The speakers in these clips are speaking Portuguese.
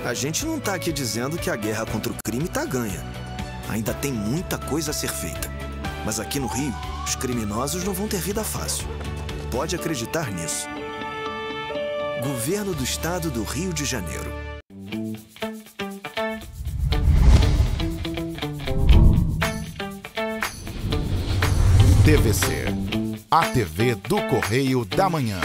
A gente não tá aqui dizendo que a guerra contra o crime tá ganha. Ainda tem muita coisa a ser feita. Mas aqui no Rio, os criminosos não vão ter vida fácil. Pode acreditar nisso. Governo do Estado do Rio de Janeiro. TVC, a TV do Correio da Manhã.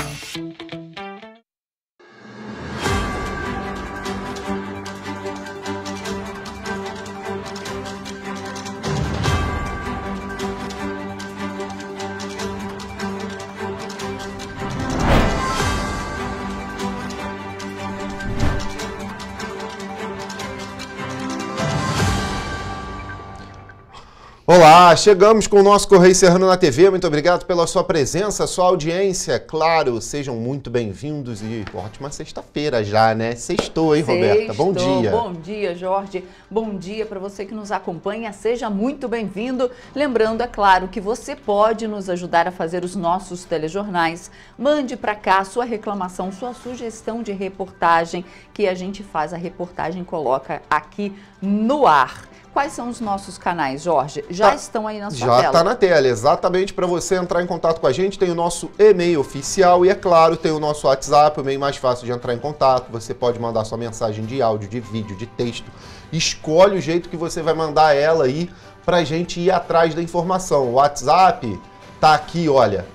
Olá, chegamos com o nosso Correio Serrano na TV. Muito obrigado pela sua presença, sua audiência. Claro, sejam muito bem-vindos e ótima sexta-feira já, né? Sextou, hein, Roberta? Bom dia. Bom dia, Jorge. Bom dia para você que nos acompanha. Seja muito bem-vindo. Lembrando, é claro, que você pode nos ajudar a fazer os nossos telejornais. Mande para cá sua reclamação, sua sugestão de reportagem, que a gente faz a reportagem e coloca aqui no ar. Quais são os nossos canais, Jorge? Já estão aí na sua tela? Já está na tela, exatamente. Para você entrar em contato com a gente, tem o nosso e-mail oficial e, é claro, tem o nosso WhatsApp, o meio mais fácil de entrar em contato. Você pode mandar sua mensagem de áudio, de vídeo, de texto. Escolhe o jeito que você vai mandar ela aí para a gente ir atrás da informação. O WhatsApp tá aqui, olha,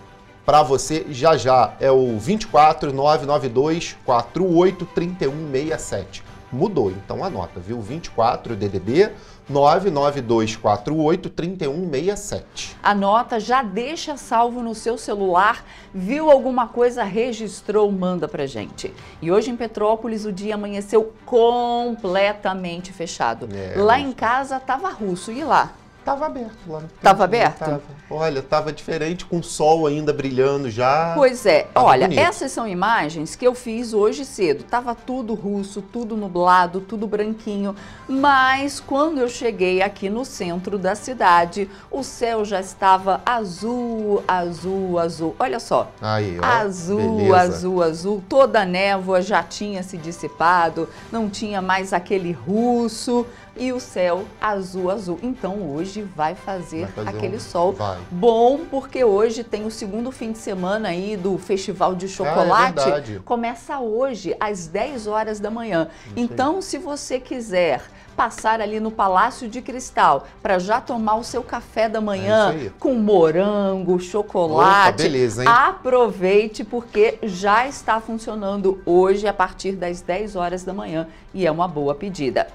para você já. É o 24 992 48 3167. Mudou, então anota, viu? 24 DDD 99248 3167. Anota, já deixa salvo no seu celular, viu alguma coisa, registrou, manda pra gente. E hoje em Petrópolis o dia amanheceu completamente fechado. Lá em casa tava russo, e lá? Tava aberto lá. Tava aberto? Tava. Olha, tava diferente, com o sol ainda brilhando já. Pois é. Tava olha, bonito. Essas são imagens que eu fiz hoje cedo. Tava tudo russo, tudo nublado, tudo branquinho. Mas quando eu cheguei aqui no centro da cidade, o céu já estava azul, azul, azul. Olha só. Aí, ó, azul, beleza. azul, azul. Toda a névoa já tinha se dissipado, não tinha mais aquele russo. E o céu azul, azul. Então hoje vai fazer aquele sol bom, porque hoje tem o segundo fim de semana aí do Festival de Chocolate. É verdade. Começa hoje às 10 horas da manhã. Então, se você quiser passar ali no Palácio de Cristal para já tomar o seu café da manhã com morango, chocolate, opa, beleza, hein? Aproveite, porque já está funcionando hoje a partir das 10 horas da manhã e é uma boa pedida.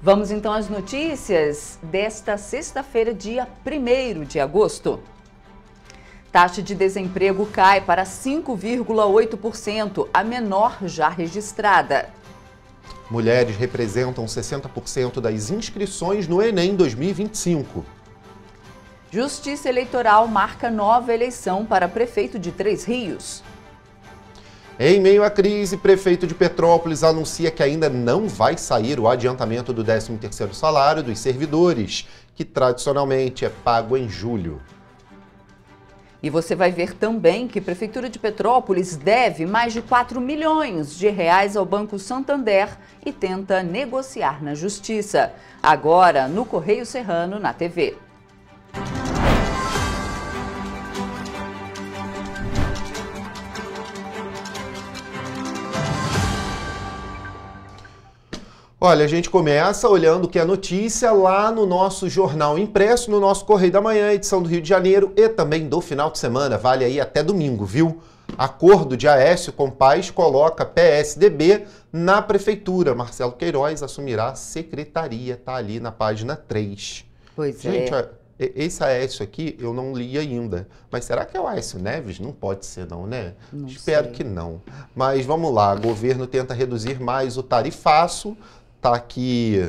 Vamos então às notícias desta sexta-feira, dia 1º de agosto. Taxa de desemprego cai para 5,8%, a menor já registrada. Mulheres representam 60% das inscrições no Enem 2025. Justiça Eleitoral marca nova eleição para prefeito de Três Rios. Em meio à crise, prefeito de Petrópolis anuncia que ainda não vai sair o adiantamento do 13º salário dos servidores, que tradicionalmente é pago em julho. E você vai ver também que a Prefeitura de Petrópolis deve mais de 4 milhões de reais ao Banco Santander e tenta negociar na Justiça. Agora, no Correio Serrano, na TV. Olha, a gente começa olhando o que é notícia lá no nosso jornal impresso, no nosso Correio da Manhã, edição do Rio de Janeiro e também do final de semana, vale aí até domingo, viu? Acordo de Aécio com Paes coloca PSDB na prefeitura. Marcelo Queiroz assumirá a secretaria, tá ali na página 3. Pois gente, é. Esse Aécio aqui eu não li ainda, mas será que é o Aécio Neves? Não pode ser não, né? Não Espero sei. que não. Mas vamos lá, o governo tenta reduzir mais o tarifaço. Tá aqui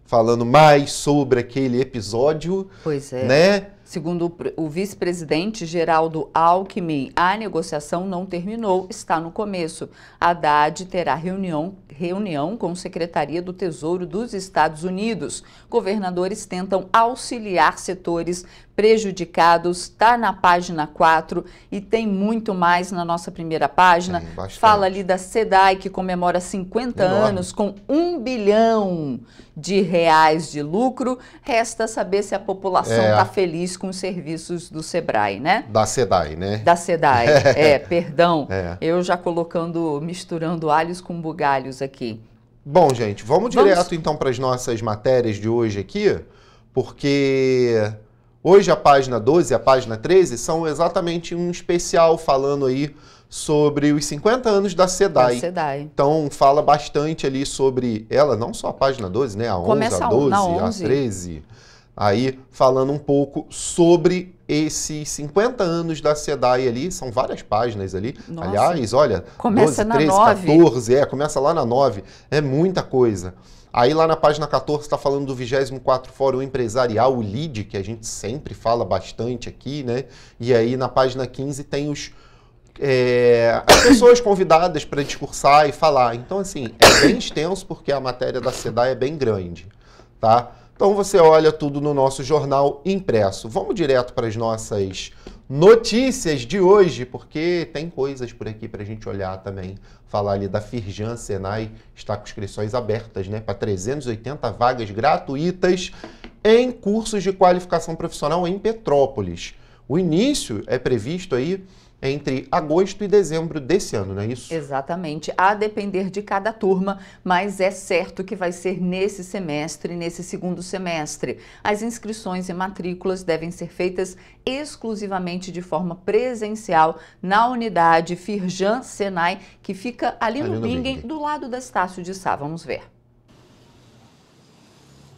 falando mais sobre aquele episódio, Pois é. né? Segundo o vice-presidente Geraldo Alckmin, a negociação não terminou, está no começo. Haddad terá reunião com a Secretaria do Tesouro dos Estados Unidos. Governadores tentam auxiliar setores prejudicados, está na página 4 e tem muito mais na nossa primeira página. Fala ali da SEDAI, que comemora 50 anos com R$1 bilhão de lucro. Resta saber se a população está feliz com os serviços do Sebrae, né? Da SEDAI, né? Da SEDAI, perdão. Eu já misturando alhos com bugalhos aqui. Bom, gente, vamos direto então para as nossas matérias de hoje aqui, porque hoje a página 12 e a página 13 são exatamente um especial falando aí sobre os 50 anos da SEDAI. Então, fala bastante ali sobre ela, não só a página 12, né? A 11, a 12, a 13. Aí, falando um pouco sobre esses 50 anos da SEDAI ali, são várias páginas ali. Nossa. Aliás, olha, começa 12, 13, 14, começa lá na 9, é muita coisa. Aí lá na página 14 está falando do 24º Fórum Empresarial, o LEAD, que a gente sempre fala bastante aqui, né? E aí na página 15 tem as pessoas convidadas para discursar e falar. Então, assim, é bem extenso porque a matéria da SEDAI é bem grande, tá? Então você olha tudo no nosso jornal impresso. Vamos direto para as nossas notícias de hoje, porque tem coisas por aqui para a gente olhar também. Falar ali da Firjan Senai, está com inscrições abertas, né? Para 380 vagas gratuitas em cursos de qualificação profissional em Petrópolis. O início é previsto aí entre agosto e dezembro desse ano, não é isso? Exatamente, a depender de cada turma, mas é certo que vai ser nesse semestre, nesse segundo semestre. As inscrições e matrículas devem ser feitas exclusivamente de forma presencial na unidade Firjan Senai, que fica ali no Bingen, do lado da Estácio de Sá. Vamos ver.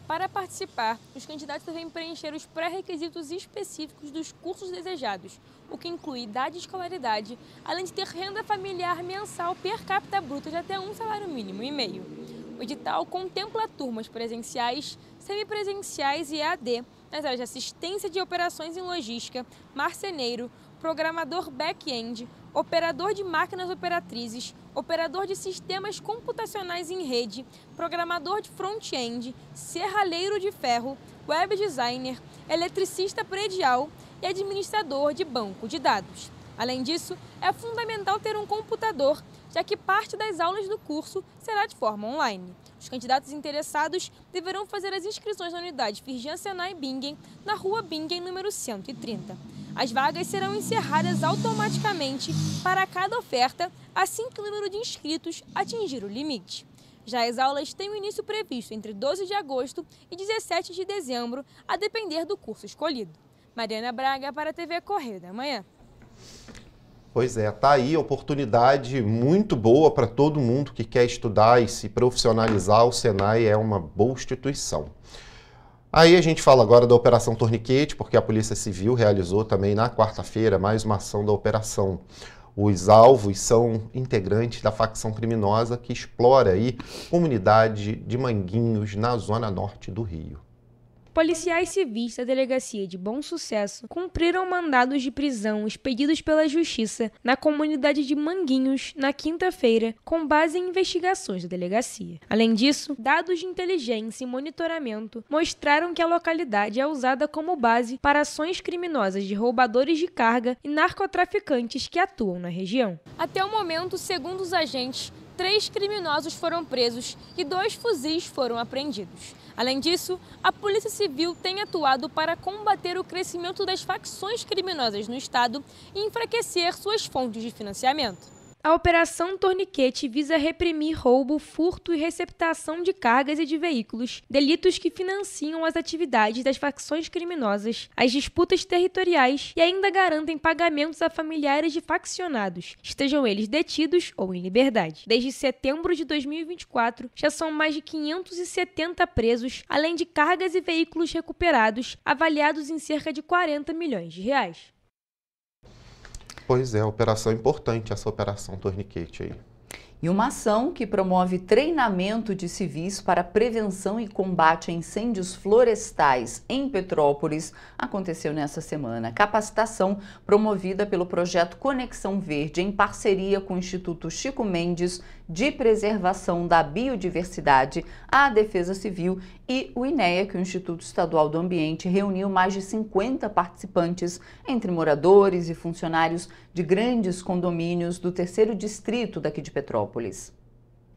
Para participar, os candidatos devem preencher os pré-requisitos específicos dos cursos desejados, o que inclui idade e escolaridade, além de ter renda familiar mensal per capita bruta de até um salário mínimo e meio. O edital contempla turmas presenciais, semipresenciais e EAD, nas áreas de assistência de operações em logística, marceneiro, programador back-end, operador de máquinas operatrizes, operador de sistemas computacionais em rede, programador de front-end, serralheiro de ferro, web designer, eletricista predial e administrador de banco de dados. Além disso, é fundamental ter um computador, já que parte das aulas do curso será de forma online. Os candidatos interessados deverão fazer as inscrições na unidade Firjan Senai Bingen, na rua Bingen, número 130. As vagas serão encerradas automaticamente para cada oferta assim que o número de inscritos atingir o limite. Já as aulas têm o início previsto entre 12 de agosto e 17 de dezembro, a depender do curso escolhido. Mariana Braga para a TV Correio da Manhã. Pois é, tá aí oportunidade muito boa para todo mundo que quer estudar e se profissionalizar. O Senai é uma boa instituição. Aí a gente fala agora da Operação Torniquete, porque a Polícia Civil realizou também na quarta-feira mais uma ação da operação. Os alvos são integrantes da facção criminosa que explora aí comunidade de Manguinhos na zona norte do Rio. Policiais civis da Delegacia de Bom Sucesso cumpriram mandados de prisão expedidos pela Justiça na comunidade de Manguinhos na quinta-feira, com base em investigações da delegacia. Além disso, dados de inteligência e monitoramento mostraram que a localidade é usada como base para ações criminosas de roubadores de carga e narcotraficantes que atuam na região. Até o momento, segundo os agentes, 3 criminosos foram presos e 2 fuzis foram apreendidos. Além disso, a Polícia Civil tem atuado para combater o crescimento das facções criminosas no estado e enfraquecer suas fontes de financiamento. A Operação Torniquete visa reprimir roubo, furto e receptação de cargas e de veículos, delitos que financiam as atividades das facções criminosas, as disputas territoriais e ainda garantem pagamentos a familiares de faccionados, estejam eles detidos ou em liberdade. Desde setembro de 2024, já são mais de 570 presos, além de cargas e veículos recuperados, avaliados em cerca de 40 milhões de reais. Pois é, operação importante essa Operação Torniquete aí. E uma ação que promove treinamento de civis para prevenção e combate a incêndios florestais em Petrópolis aconteceu nessa semana. Capacitação promovida pelo projeto Conexão Verde em parceria com o Instituto Chico Mendes de Preservação da Biodiversidade, a Defesa Civil e o INEA, que é o Instituto Estadual do Ambiente, reuniu mais de 50 participantes, entre moradores e funcionários de grandes condomínios do 3º distrito daqui de Petrópolis.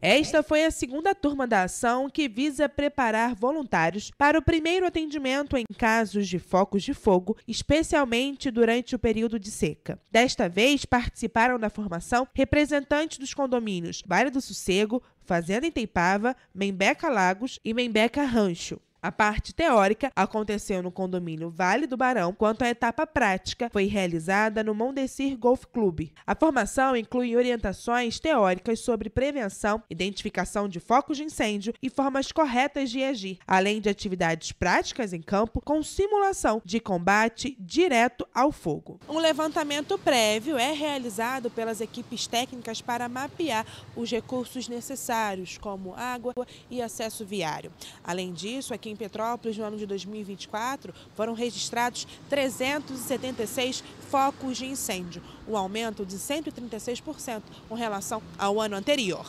Esta foi a segunda turma da ação, que visa preparar voluntários para o primeiro atendimento em casos de focos de fogo, especialmente durante o período de seca. Desta vez, participaram da formação representantes dos condomínios Vale do Sossego, Fazenda Itaipava, Membeca Lagos e Membeca Rancho. A parte teórica aconteceu no condomínio Vale do Barão, enquanto a etapa prática foi realizada no Mondesir Golf Club. A formação inclui orientações teóricas sobre prevenção, identificação de focos de incêndio e formas corretas de agir, além de atividades práticas em campo com simulação de combate direto ao fogo. Um levantamento prévio é realizado pelas equipes técnicas para mapear os recursos necessários, como água e acesso viário. Além disso, aqui em Petrópolis, no ano de 2024, foram registrados 376 focos de incêndio, um aumento de 136% com relação ao ano anterior.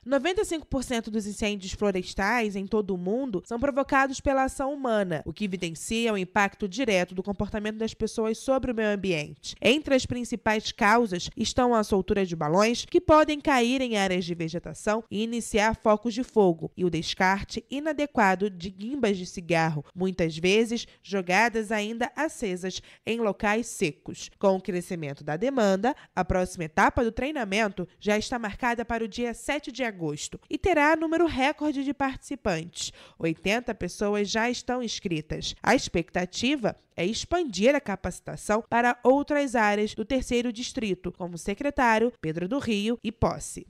95% dos incêndios florestais em todo o mundo são provocados pela ação humana, o que evidencia o impacto direto do comportamento das pessoas sobre o meio ambiente. Entre as principais causas estão a soltura de balões, que podem cair em áreas de vegetação e iniciar focos de fogo, e o descarte inadequado de guimbas de cigarro, muitas vezes jogadas ainda acesas em locais secos. Com o crescimento da demanda, a próxima etapa do treinamento já está marcada para o dia 7 de agosto e terá número recorde de participantes. 80 pessoas já estão inscritas. A expectativa é expandir a capacitação para outras áreas do 3º distrito, como Secretário, Pedro do Rio e Posse.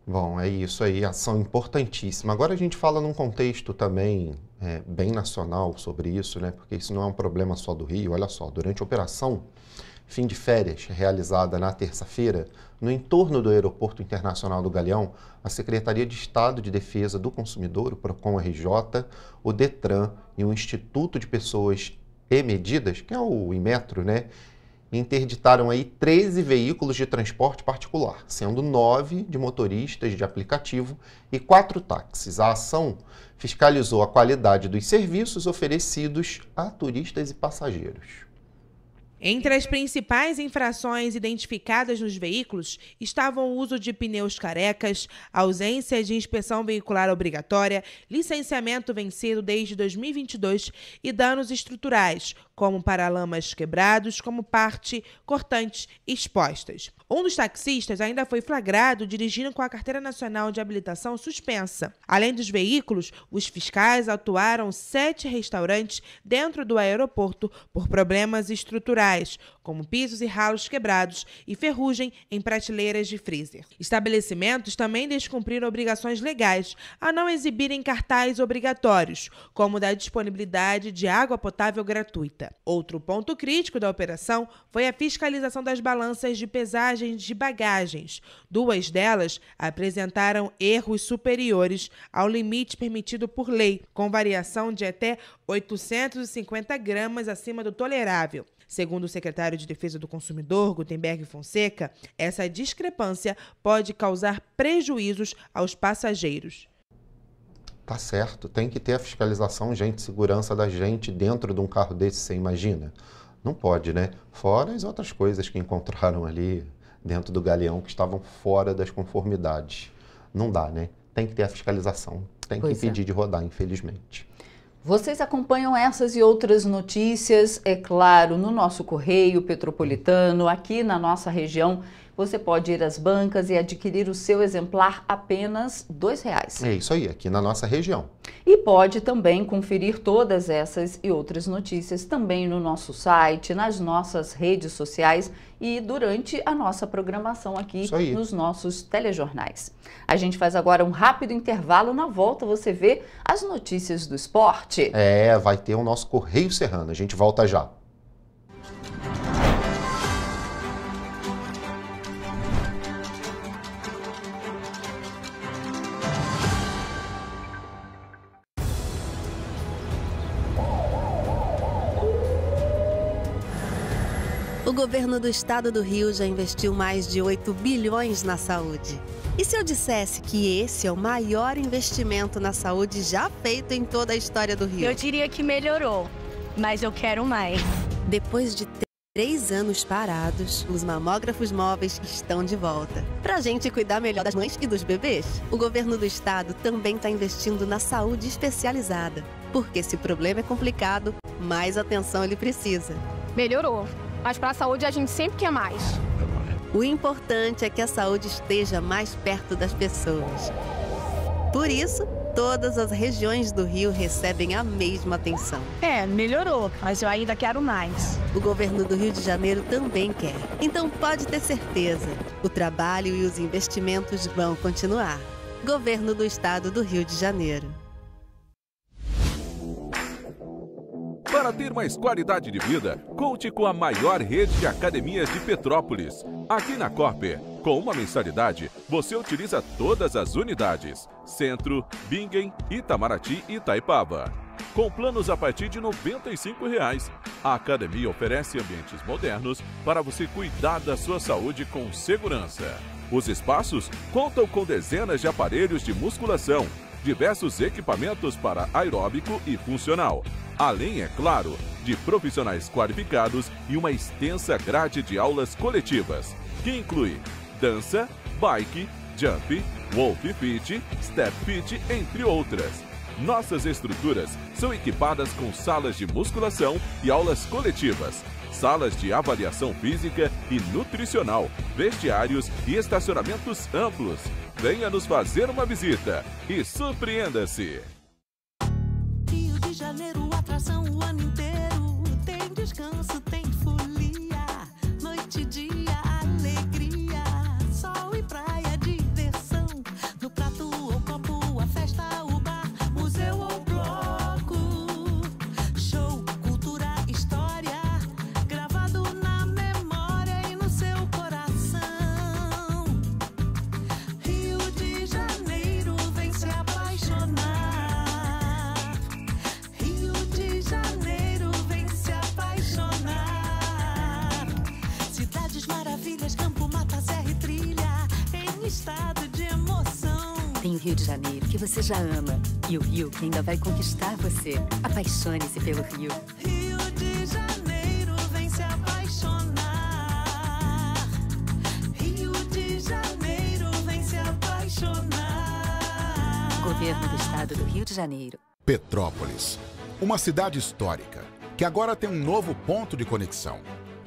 Bom, é isso aí, ação importantíssima. Agora a gente fala num contexto também bem nacional sobre isso, né? Porque isso não é um problema só do Rio. Olha só, durante a operação Fim de Férias, realizada na terça-feira, no entorno do Aeroporto Internacional do Galeão, a Secretaria de Estado de Defesa do Consumidor, o PROCON-RJ, o DETRAN e o Instituto de Pessoas e Medidas, que é o Inmetro, né, interditaram aí 13 veículos de transporte particular, sendo 9 de motoristas de aplicativo e 4 táxis. A ação fiscalizou a qualidade dos serviços oferecidos a turistas e passageiros. Entre as principais infrações identificadas nos veículos estavam o uso de pneus carecas, ausência de inspeção veicular obrigatória, licenciamento vencido desde 2022 e danos estruturais, como paralamas quebrados, como parte cortantes expostas. Um dos taxistas ainda foi flagrado dirigindo com a Carteira Nacional de Habilitação suspensa. Além dos veículos, os fiscais atuaram 7 restaurantes dentro do aeroporto por problemas estruturais, como pisos e ralos quebrados e ferrugem em prateleiras de freezer. Estabelecimentos também descumpriram obrigações legais a não exibirem cartazes obrigatórios, como da disponibilidade de água potável gratuita. Outro ponto crítico da operação foi a fiscalização das balanças de pesagem de bagagens. 2 delas apresentaram erros superiores ao limite permitido por lei, com variação de até 850 gramas acima do tolerável. Segundo o secretário de Defesa do Consumidor, Gutenberg Fonseca, essa discrepância pode causar prejuízos aos passageiros. Tá certo, tem que ter a fiscalização, gente, segurança da gente dentro de um carro desse, você imagina? Não pode, né? Fora as outras coisas que encontraram ali dentro do galeão que estavam fora das conformidades. Não dá, né? Tem que ter a fiscalização, tem que impedir de rodar, infelizmente. Vocês acompanham essas e outras notícias, é claro, no nosso Correio Petropolitano, aqui na nossa região. Você pode ir às bancas e adquirir o seu exemplar apenas R$ 2,00. É isso aí, aqui na nossa região. E pode também conferir todas essas e outras notícias também no nosso site, nas nossas redes sociais e durante a nossa programação aqui nos nossos telejornais. A gente faz agora um rápido intervalo. Na volta você vê as notícias do esporte. Vai ter o nosso Correio Serrano. A gente volta já. O governo do estado do Rio já investiu mais de 8 bilhões na saúde. E se eu dissesse que esse é o maior investimento na saúde já feito em toda a história do Rio? Eu diria que melhorou, mas eu quero mais. Depois de 3 anos parados, os mamógrafos móveis estão de volta. Pra gente cuidar melhor das mães e dos bebês, o governo do estado também está investindo na saúde especializada. Porque se o problema é complicado, mais atenção ele precisa. Melhorou, mas para a saúde a gente sempre quer mais. O importante é que a saúde esteja mais perto das pessoas. Por isso, todas as regiões do Rio recebem a mesma atenção. Melhorou, mas eu ainda quero mais. O governo do Rio de Janeiro também quer. Então pode ter certeza, o trabalho e os investimentos vão continuar. Governo do Estado do Rio de Janeiro. Para ter mais qualidade de vida, conte com a maior rede de academias de Petrópolis. Aqui na Corper, com uma mensalidade, você utiliza todas as unidades: Centro, Bingen, Itamaraty e Itaipava. Com planos a partir de R$ 95,00. A academia oferece ambientes modernos para você cuidar da sua saúde com segurança. Os espaços contam com dezenas de aparelhos de musculação, diversos equipamentos para aeróbico e funcional, além, é claro, de profissionais qualificados e uma extensa grade de aulas coletivas, que inclui dança, bike, jump, wolf fit, step fit, entre outras. Nossas estruturas são equipadas com salas de musculação e aulas coletivas, salas de avaliação física e nutricional, vestiários e estacionamentos amplos. Venha nos fazer uma visita e surpreenda-se! Rio de Janeiro, atração o ano inteiro. Tem descanso, tem folia, noite e dia, alegria, sol e praia, diversão. No prato ou copo, a festa, o bar, museu ou bloco. Show, cultura, história, gravado na memória e no seu coração. Rio de Janeiro, vem se apaixonar. Rio de Janeiro, vem se apaixonar. Cidades maravilhas, campo, mata, serra e trilha, em estado de emoção. Tem o Rio de Janeiro, que você já ama, e o Rio que ainda vai conquistar você. Apaixone-se pelo Rio. Rio de Janeiro, vem se apaixonar. Rio de Janeiro, vem se apaixonar. Governo do Estado do Rio de Janeiro. Petrópolis, uma cidade histórica, que agora tem um novo ponto de conexão.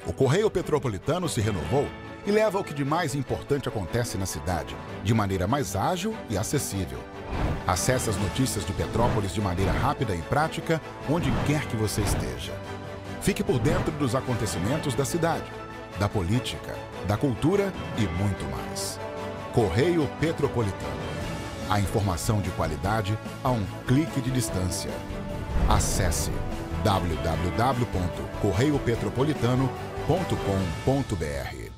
O Correio Petropolitano se renovou e leva o que de mais importante acontece na cidade, de maneira mais ágil e acessível. Acesse as notícias de Petrópolis de maneira rápida e prática, onde quer que você esteja. Fique por dentro dos acontecimentos da cidade, da política, da cultura e muito mais. Correio Petropolitano. A informação de qualidade a um clique de distância. Acesse www.correiopetropolitano.com.br.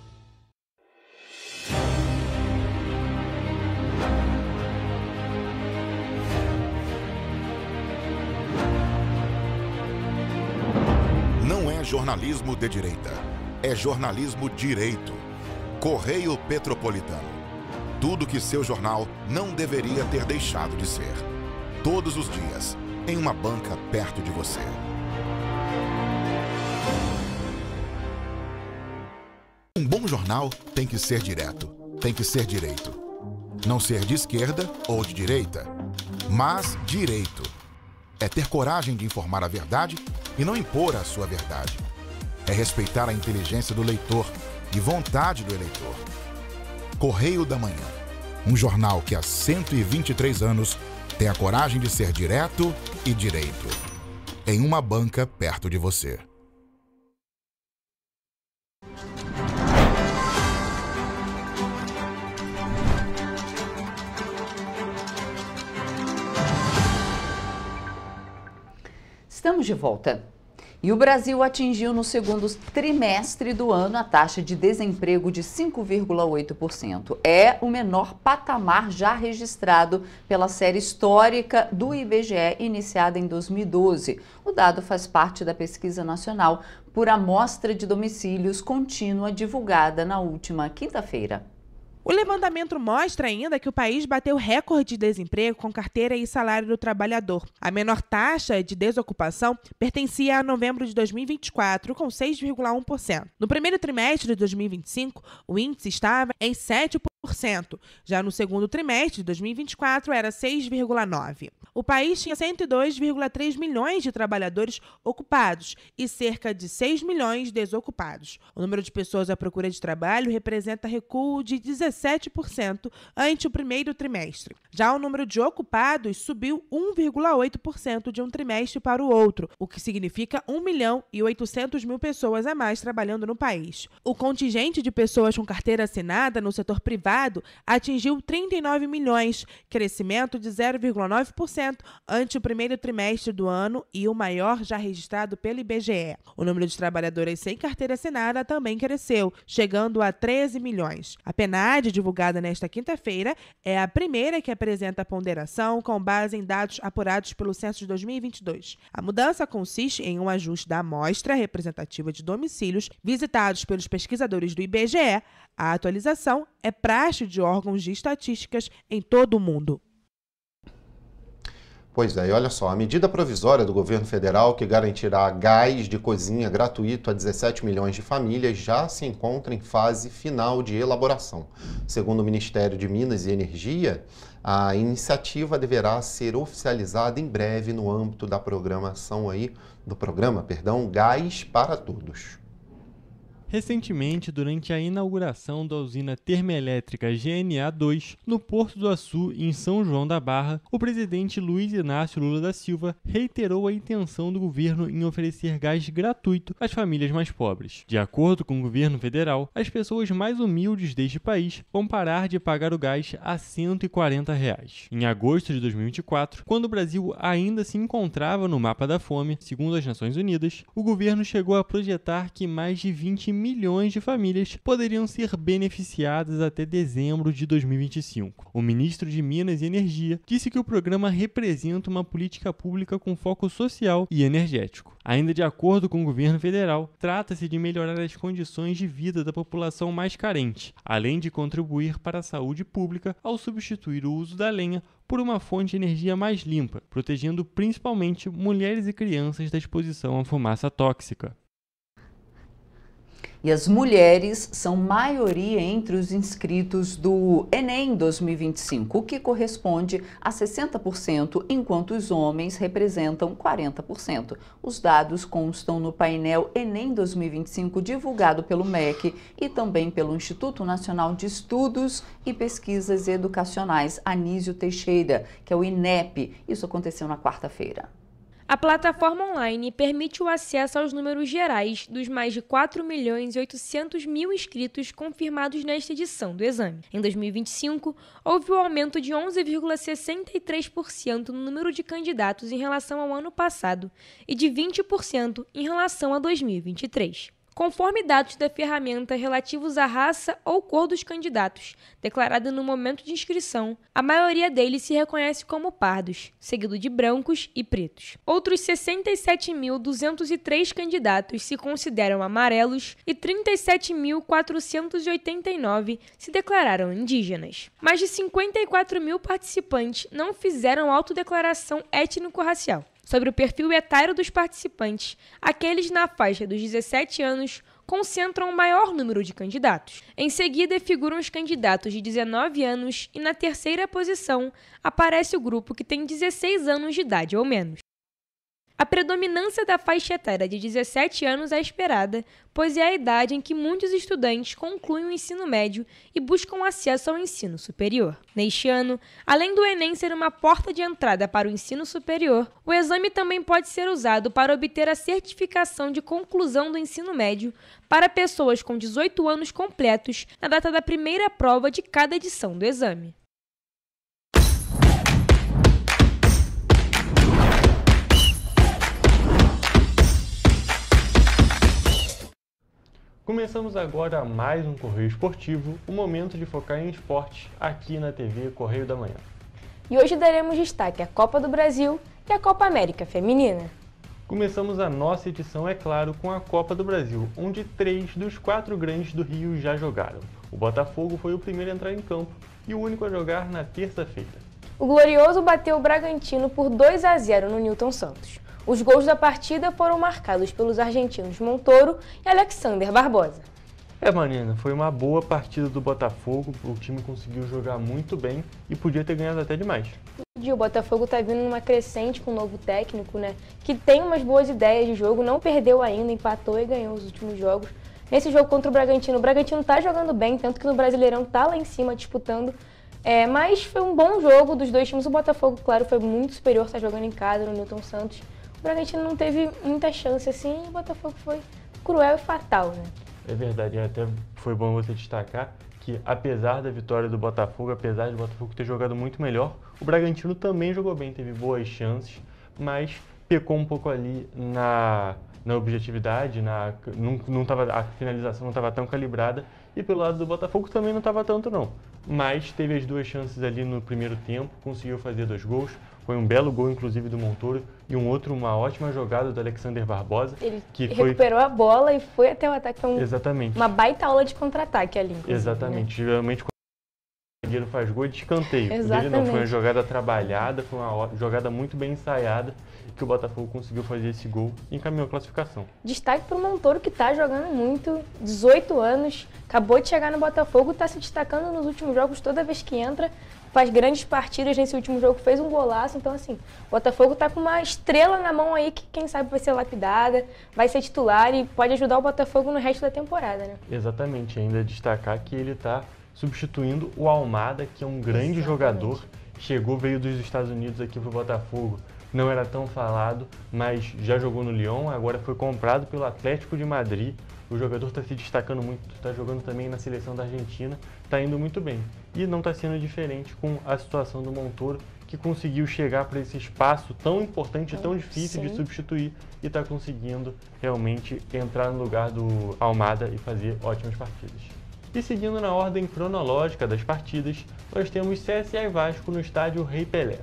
Não é jornalismo de direita, é jornalismo direito. Correio Petropolitano. Tudo que seu jornal não deveria ter deixado de ser. Todos os dias, em uma banca perto de você. Um bom jornal tem que ser direto, tem que ser direito. Não ser de esquerda ou de direita, mas direito. É ter coragem de informar a verdade e não impor a sua verdade. É respeitar a inteligência do leitor e vontade do eleitor. Correio da Manhã, um jornal que há 123 anos tem a coragem de ser direto e direito. Em uma banca perto de você. Estamos de volta. E o Brasil atingiu no segundo trimestre do ano a taxa de desemprego de 5,8%. É o menor patamar já registrado pela série histórica do IBGE, iniciada em 2012. O dado faz parte da pesquisa nacional por amostra de domicílios contínua divulgada na última quinta-feira. O levantamento mostra ainda que o país bateu recorde de desemprego com carteira e salário do trabalhador. A menor taxa de desocupação pertencia a novembro de 2024, com 6,1%. No primeiro trimestre de 2025, o índice estava em 7%. Já no segundo trimestre de 2024, era 6,9%. O país tinha 102,3 milhões de trabalhadores ocupados e cerca de 6 milhões desocupados. O número de pessoas à procura de trabalho representa recuo de 17% ante o primeiro trimestre. Já o número de ocupados subiu 1,8% de um trimestre para o outro, o que significa 1.800.000 pessoas a mais trabalhando no país. O contingente de pessoas com carteira assinada no setor privado atingiu 39 milhões, crescimento de 0,9% ante o primeiro trimestre do ano e o maior já registrado pelo IBGE. O número de trabalhadoras sem carteira assinada também cresceu, chegando a 13 milhões. A PNAD, divulgada nesta quinta-feira, é a primeira que apresenta a ponderação com base em dados apurados pelo censo de 2022. A mudança consiste em um ajuste da amostra representativa de domicílios visitados pelos pesquisadores do IBGE. A atualização é praxe de órgãos de estatísticas em todo o mundo. Pois é, e olha só, a medida provisória do governo federal que garantirá gás de cozinha gratuito a 17 milhões de famílias já se encontra em fase final de elaboração. Segundo o Ministério de Minas e Energia, a iniciativa deverá ser oficializada em breve no âmbito da programa Gás para Todos. Recentemente, durante a inauguração da usina termoelétrica GNA2, no Porto do Açu, em São João da Barra, o presidente Luiz Inácio Lula da Silva reiterou a intenção do governo em oferecer gás gratuito às famílias mais pobres. De acordo com o governo federal, as pessoas mais humildes deste país vão parar de pagar o gás a R$ 140. Em agosto de 2024, quando o Brasil ainda se encontrava no mapa da fome, segundo as Nações Unidas, o governo chegou a projetar que mais de 20 milhões de famílias poderiam ser beneficiadas até dezembro de 2025. O ministro de Minas e Energia disse que o programa representa uma política pública com foco social e energético. Ainda de acordo com o governo federal, trata-se de melhorar as condições de vida da população mais carente, além de contribuir para a saúde pública ao substituir o uso da lenha por uma fonte de energia mais limpa, protegendo principalmente mulheres e crianças da exposição à fumaça tóxica. E as mulheres são maioria entre os inscritos do Enem 2025, o que corresponde a 60%, enquanto os homens representam 40%. Os dados constam no painel Enem 2025, divulgado pelo MEC e também pelo Instituto Nacional de Estudos e Pesquisas Educacionais Anísio Teixeira, que é o INEP. Isso aconteceu na quarta-feira. A plataforma online permite o acesso aos números gerais dos mais de 4.800.000 inscritos confirmados nesta edição do exame. Em 2025, houve um aumento de 11,63% no número de candidatos em relação ao ano passado e de 20% em relação a 2023. Conforme dados da ferramenta relativos à raça ou cor dos candidatos, declarada no momento de inscrição, a maioria deles se reconhece como pardos, seguido de brancos e pretos. Outros 67.203 candidatos se consideram amarelos e 37.489 se declararam indígenas. Mais de 54.000 participantes não fizeram autodeclaração étnico-racial. Sobre o perfil etário dos participantes, aqueles na faixa dos 17 anos concentram o maior número de candidatos. Em seguida, figuram os candidatos de 19 anos e, na terceira posição, aparece o grupo que tem 16 anos de idade ou menos. A predominância da faixa etária de 17 anos é esperada, pois é a idade em que muitos estudantes concluem o ensino médio e buscam acesso ao ensino superior. Neste ano, além do Enem ser uma porta de entrada para o ensino superior, o exame também pode ser usado para obter a certificação de conclusão do ensino médio para pessoas com 18 anos completos na data da primeira prova de cada edição do exame. Começamos agora mais um Correio Esportivo, o momento de focar em esportes aqui na TV Correio da Manhã. E hoje daremos destaque à Copa do Brasil e à Copa América Feminina. Começamos a nossa edição, é claro, com a Copa do Brasil, onde 3 dos 4 grandes do Rio já jogaram. O Botafogo foi o primeiro a entrar em campo e o único a jogar na terça-feira. O Glorioso bateu o Bragantino por 2-0 no Newton Santos. Os gols da partida foram marcados pelos argentinos Montoro e Alexander Barbosa. Marina, foi uma boa partida do Botafogo, o time conseguiu jogar muito bem e podia ter ganhado até demais. O Botafogo está vindo numa crescente com um novo técnico, né? Que tem umas boas ideias de jogo, não perdeu ainda, empatou e ganhou os últimos jogos. Nesse jogo contra o Bragantino está jogando bem, tanto que no Brasileirão está lá em cima disputando. Mas foi um bom jogo dos dois times. O Botafogo, claro, foi muito superior, está jogando em casa no Newton Santos. O Bragantino não teve muita chance assim e o Botafogo foi cruel e fatal, né? É verdade, até foi bom você destacar que apesar da vitória do Botafogo, apesar de o Botafogo ter jogado muito melhor, o Bragantino também jogou bem, teve boas chances, mas pecou um pouco ali na objetividade, a finalização não estava tão calibrada, e pelo lado do Botafogo também não estava tanto não. Mas teve as 2 chances ali no primeiro tempo, conseguiu fazer 2 gols, foi um belo gol inclusive do Montoro e uma ótima jogada do Alexander Barbosa. Ele recuperou a bola e foi até o ataque, foi Exatamente. Uma baita aula de contra-ataque ali. Exatamente, né? Geralmente quando o zagueiro faz gol de escanteio. Exatamente. Ele não foi uma jogada trabalhada, foi uma jogada muito bem ensaiada, que o Botafogo conseguiu fazer esse gol e encaminhou a classificação. Destaque para o Montoro, que está jogando muito, 18 anos, acabou de chegar no Botafogo, está se destacando nos últimos jogos, toda vez que entra, faz grandes partidas. Nesse último jogo fez um golaço, então assim, o Botafogo está com uma estrela na mão aí que quem sabe vai ser lapidada, vai ser titular e pode ajudar o Botafogo no resto da temporada, né? Exatamente, ainda destacar que ele está substituindo o Almada, que é um grande jogador, veio dos Estados Unidos aqui para o Botafogo. Não era tão falado, mas já jogou no Lyon, agora foi comprado pelo Atlético de Madrid. O jogador está se destacando muito, está jogando também na seleção da Argentina, está indo muito bem. E não está sendo diferente com a situação do Montoro, que conseguiu chegar para esse espaço tão importante, tão difícil de substituir, e está conseguindo realmente entrar no lugar do Almada e fazer ótimas partidas. E seguindo na ordem cronológica das partidas, nós temos CSA e Vasco no estádio Rei Pelé.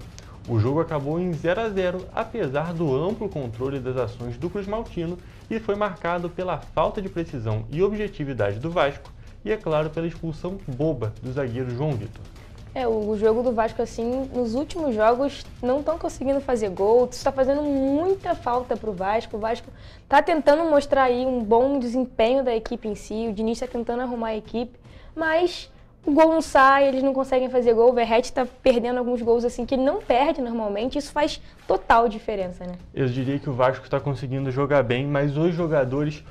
O jogo acabou em 0-0, apesar do amplo controle das ações do Cruz Maltino, e foi marcado pela falta de precisão e objetividade do Vasco e, é claro, pela expulsão boba do zagueiro João Vitor. O jogo do Vasco, assim, nos últimos jogos não estão conseguindo fazer gol, isso está fazendo muita falta para o Vasco está tentando mostrar aí um bom desempenho da equipe em si, o Diniz está tentando arrumar a equipe, mas o gol não sai, eles não conseguem fazer gol, o Verratti está perdendo alguns gols assim que ele não perde normalmente, isso faz total diferença, né? Eu diria que o Vasco está conseguindo jogar bem, mas os jogadores,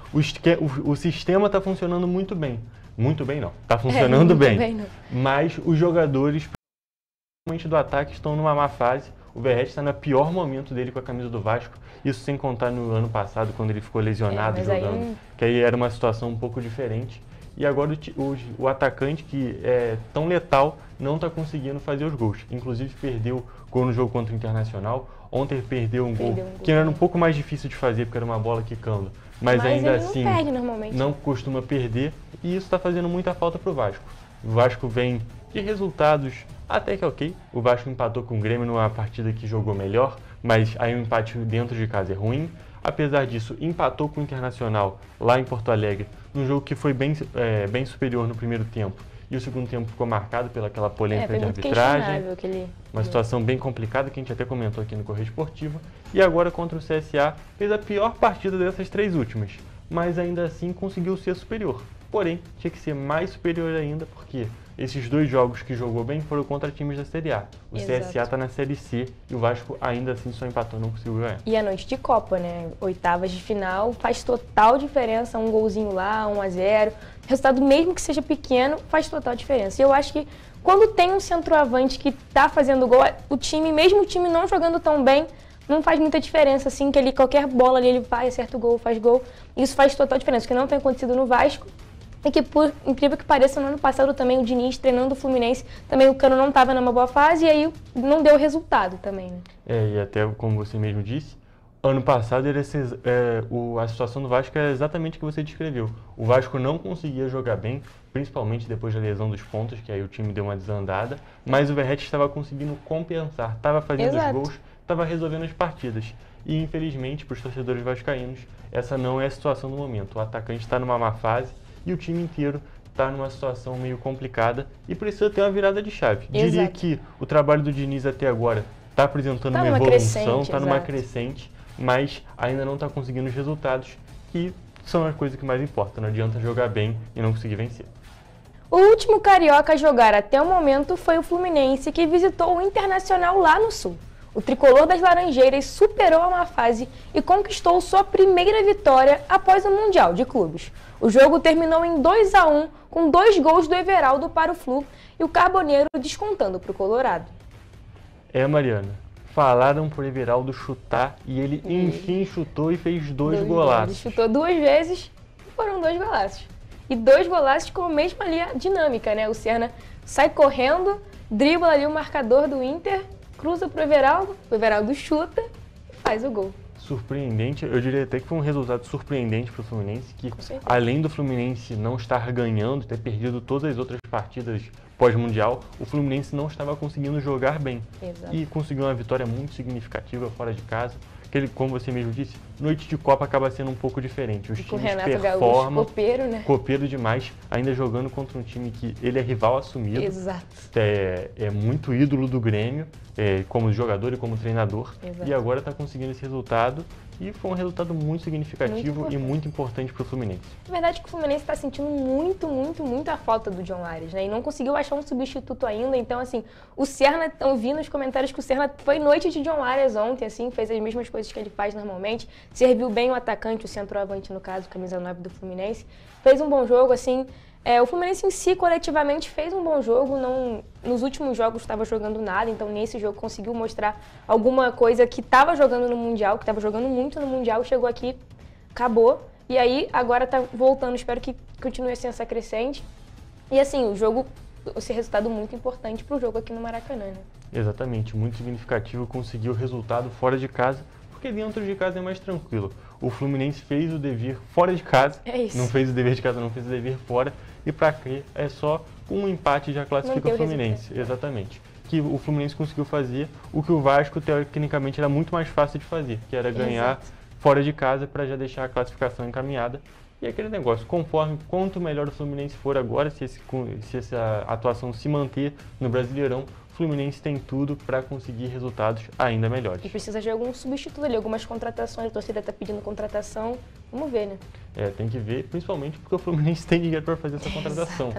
o sistema está funcionando muito bem. Muito bem não, está funcionando bem. Mas os jogadores, principalmente do ataque, estão numa má fase. O Verratti está no pior momento dele com a camisa do Vasco, isso sem contar no ano passado, quando ele ficou lesionado jogando, que aí era uma situação um pouco diferente. E agora o atacante, que é tão letal, não está conseguindo fazer os gols. Inclusive perdeu gol no jogo contra o Internacional. Ontem perdeu um gol que era um pouco mais difícil de fazer, porque era uma bola quicando. Mas ainda ele assim, não perde normalmente. Não costuma perder. E isso está fazendo muita falta para o Vasco. O Vasco vem de resultados até que ok. O Vasco empatou com o Grêmio numa partida que jogou melhor, mas aí o empate dentro de casa é ruim. Apesar disso, empatou com o Internacional lá em Porto Alegre, num jogo que foi bem superior no primeiro tempo. E o segundo tempo ficou marcado pelaquela polêmica de arbitragem. Uma situação bem complicada que a gente até comentou aqui no Correio Esportivo. E agora contra o CSA fez a pior partida dessas 3 últimas, mas ainda assim conseguiu ser superior. Porém, tinha que ser mais superior ainda, porque esses 2 jogos que jogou bem foram contra times da Série A. O CSA está na Série C e o Vasco ainda assim só empatou, não conseguiu ganhar. E a noite de Copa, né? Oitavas de final, faz total diferença, um golzinho lá, 1-0. Resultado mesmo que seja pequeno, faz total diferença. E eu acho que quando tem um centroavante que está fazendo gol, mesmo o time não jogando tão bem, não faz muita diferença, assim, que qualquer bola ali ele vai, acerta o gol, faz gol. Isso faz total diferença, porque não tem acontecido no Vasco. E que, por incrível que pareça, no ano passado também o Diniz treinando o Fluminense, também o Cano não estava numa boa fase e aí não deu resultado também, né? E até como você mesmo disse, Ano passado, a situação do Vasco era exatamente o que você descreveu. O Vasco não conseguia jogar bem, principalmente depois da lesão dos pontos, que aí o time deu uma desandada, mas o Verratti estava conseguindo compensar, estava fazendo os gols, estava resolvendo as partidas. E, infelizmente, para os torcedores vascaínos, essa não é a situação do momento. O atacante está numa má fase e o time inteiro está numa situação meio complicada e precisa ter uma virada de chave. Diria que o trabalho do Diniz até agora está apresentando uma evolução, está numa crescente, mas ainda não está conseguindo os resultados, que são as coisas que mais importam. Não adianta jogar bem e não conseguir vencer. O último carioca a jogar até o momento foi o Fluminense, que visitou o Internacional lá no Sul. O tricolor das Laranjeiras superou a má fase e conquistou sua primeira vitória após o Mundial de Clubes. O jogo terminou em 2-1, com 2 gols do Everaldo para o Flu e o Carboneiro descontando para o Colorado. Mariana, falaram pro Everaldo chutar e ele enfim chutou e fez 2 golaços. Ele chutou 2 vezes e foram 2 golaços. E 2 golaços com a mesma dinâmica, né? O Serna sai correndo, dribla ali o marcador do Inter, cruza pro Everaldo, o Everaldo chuta e faz o gol. Surpreendente, eu diria até que foi um resultado surpreendente para o Fluminense, que além do Fluminense não estar ganhando, ter perdido todas as outras partidas pós-mundial, o Fluminense não estava conseguindo jogar bem. Exato. E conseguiu uma vitória muito significativa fora de casa. Aquele, como você mesmo disse, noite de Copa acaba sendo um pouco diferente. Os times performam, copeiro, né? Copeiro demais, ainda jogando contra um time que ele é rival assumido. Exato. É muito ídolo do Grêmio, como jogador e como treinador. Exato. E agora está conseguindo esse resultado. E foi um resultado muito significativo e muito importante para o Fluminense. Na verdade, que o Fluminense está sentindo muito a falta do John Ares, né? E não conseguiu achar um substituto ainda. Então, assim, o Serna, eu vi nos comentários que o Serna foi noite de John Ares ontem, assim, fez as mesmas coisas que ele faz normalmente. Serviu bem o atacante, o centroavante, no caso, camisa 9 do Fluminense. Fez um bom jogo, assim. O Fluminense em si, coletivamente, fez um bom jogo. Nos últimos jogos estava jogando nada, então nesse jogo conseguiu mostrar alguma coisa que estava jogando no Mundial, que estava jogando muito no Mundial, chegou aqui, acabou. E aí, agora está voltando, espero que continue assim essa crescente. E assim, esse resultado muito importante para o jogo aqui no Maracanã, né? Exatamente, muito significativo, conseguiu o resultado fora de casa, porque dentro de casa é mais tranquilo. O Fluminense fez o dever fora de casa, não fez o dever de casa, não fez o dever fora, e para quê? É só um empate já classifica o Fluminense. Exatamente. Que o Fluminense conseguiu fazer o que o Vasco, tecnicamente, era muito mais fácil de fazer, que era ganhar fora de casa para já deixar a classificação encaminhada. E aquele negócio, quanto melhor o Fluminense for agora, se essa atuação se manter no Brasileirão, o Fluminense tem tudo para conseguir resultados ainda melhores. E precisa de algum substituto ali, algumas contratações, a torcida está pedindo contratação, vamos ver, né? Tem que ver, principalmente porque o Fluminense tem dinheiro para fazer essa contratação.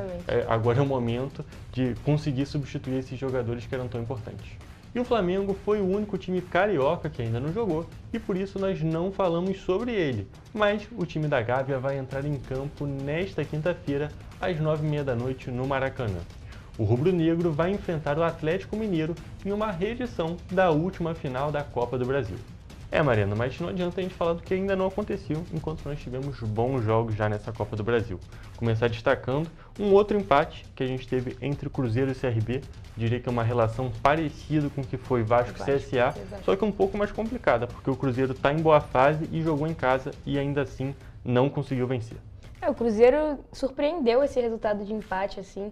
Agora é o momento de conseguir substituir esses jogadores que eram tão importantes. E o Flamengo foi o único time carioca que ainda não jogou e por isso nós não falamos sobre ele. Mas o time da Gávea vai entrar em campo nesta quinta-feira, às 9h30 da noite, no Maracanã. O rubro-negro vai enfrentar o Atlético Mineiro em uma reedição da última final da Copa do Brasil. Mariana, mas não adianta a gente falar do que ainda não aconteceu enquanto nós tivemos bons jogos já nessa Copa do Brasil. Começar destacando um outro empate que a gente teve entre o Cruzeiro e o CRB. Diria que é uma relação parecida com o que foi Vasco e CSA, só que um pouco mais complicada, porque o Cruzeiro está em boa fase e jogou em casa e ainda assim não conseguiu vencer. O Cruzeiro surpreendeu esse resultado de empate, assim.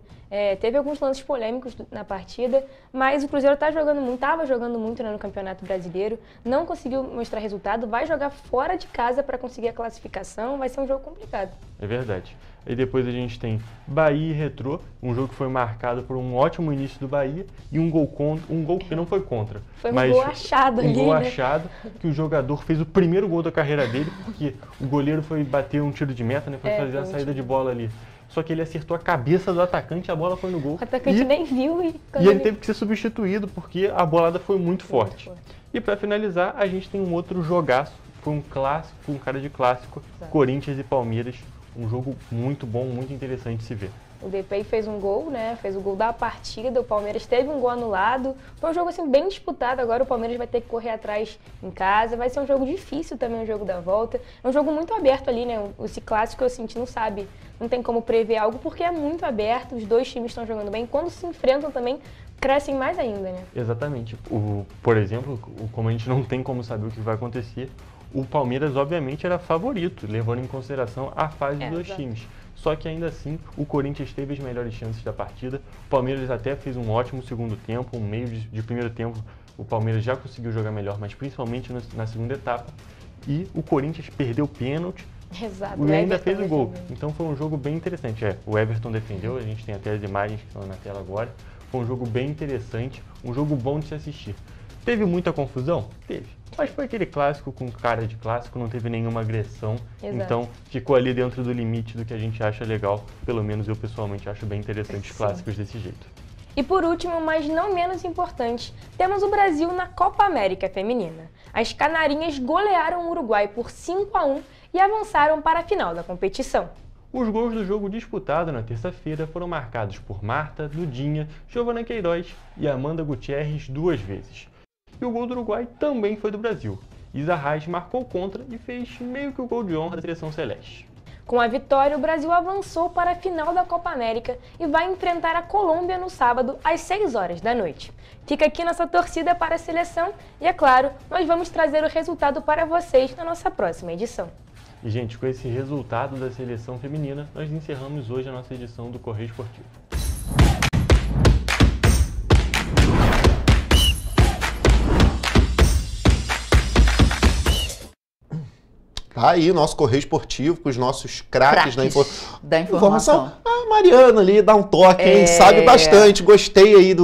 Teve alguns lances polêmicos na partida, mas o Cruzeiro estava jogando muito no Campeonato Brasileiro, não conseguiu mostrar resultado, vai jogar fora de casa para conseguir a classificação, vai ser um jogo complicado. É verdade. E depois a gente tem Bahia e Retrô, um jogo que foi marcado por um ótimo início do Bahia e um gol que não foi contra. Foi um gol achado ali, Um gol achado, que o jogador fez o primeiro gol da carreira dele, porque o goleiro foi bater um tiro de meta, né, foi fazer a saída de bola ali. Só que ele acertou a cabeça do atacante e a bola foi no gol. O atacante nem viu. E ele teve que ser substituído, porque a bolada foi muito forte. E para finalizar, a gente tem um outro jogaço, foi um clássico, um cara de clássico, Corinthians e Palmeiras. Um jogo muito bom, muito interessante de se ver. O Depay fez um gol, né? Fez o gol da partida. O Palmeiras teve um gol anulado. Foi um jogo assim bem disputado. Agora o Palmeiras vai ter que correr atrás em casa. Vai ser um jogo difícil também, o jogo da volta. É um jogo muito aberto ali, né? Esse clássico a gente não sabe, não tem como prever algo porque é muito aberto. Os dois times estão jogando bem. Quando se enfrentam também, crescem mais ainda, né? Exatamente. Por exemplo, como a gente não tem como saber o que vai acontecer, o Palmeiras obviamente era favorito, levando em consideração a fase dos dois times. Só que ainda assim, o Corinthians teve as melhores chances da partida. O Palmeiras até fez um ótimo segundo tempo, um meio de primeiro tempo. O Palmeiras já conseguiu jogar melhor, mas principalmente na segunda etapa. E o Corinthians perdeu o pênalti. Exato. E ainda fez o gol. Então foi um jogo bem interessante. O Everton defendeu, a gente tem até as imagens que estão na tela agora. Foi um jogo bem interessante, um jogo bom de se assistir. Teve muita confusão? Teve. Mas foi aquele clássico com cara de clássico, não teve nenhuma agressão. Exato. Então ficou ali dentro do limite do que a gente acha legal. Pelo menos eu pessoalmente acho bem interessante os clássicos desse jeito. E por último, mas não menos importante, temos o Brasil na Copa América Feminina. As canarinhas golearam o Uruguai por 5-1 e avançaram para a final da competição. Os gols do jogo disputado na terça-feira foram marcados por Marta, Dudinha, Giovana Queiroz e Amanda Gutierrez 2 vezes. E o gol do Uruguai também foi do Brasil. Isa Reis marcou contra e fez meio que o gol de honra da seleção celeste. Com a vitória, o Brasil avançou para a final da Copa América e vai enfrentar a Colômbia no sábado às 6 horas da noite. Fica aqui nossa torcida para a seleção e, é claro, nós vamos trazer o resultado para vocês na nossa próxima edição. E, gente, com esse resultado da seleção feminina, nós encerramos hoje a nossa edição do Correio Esportivo. Tá aí nosso Correio Esportivo com os nossos craques da informação. A Mariana ali dá um toque, hein? Sabe bastante. Gostei aí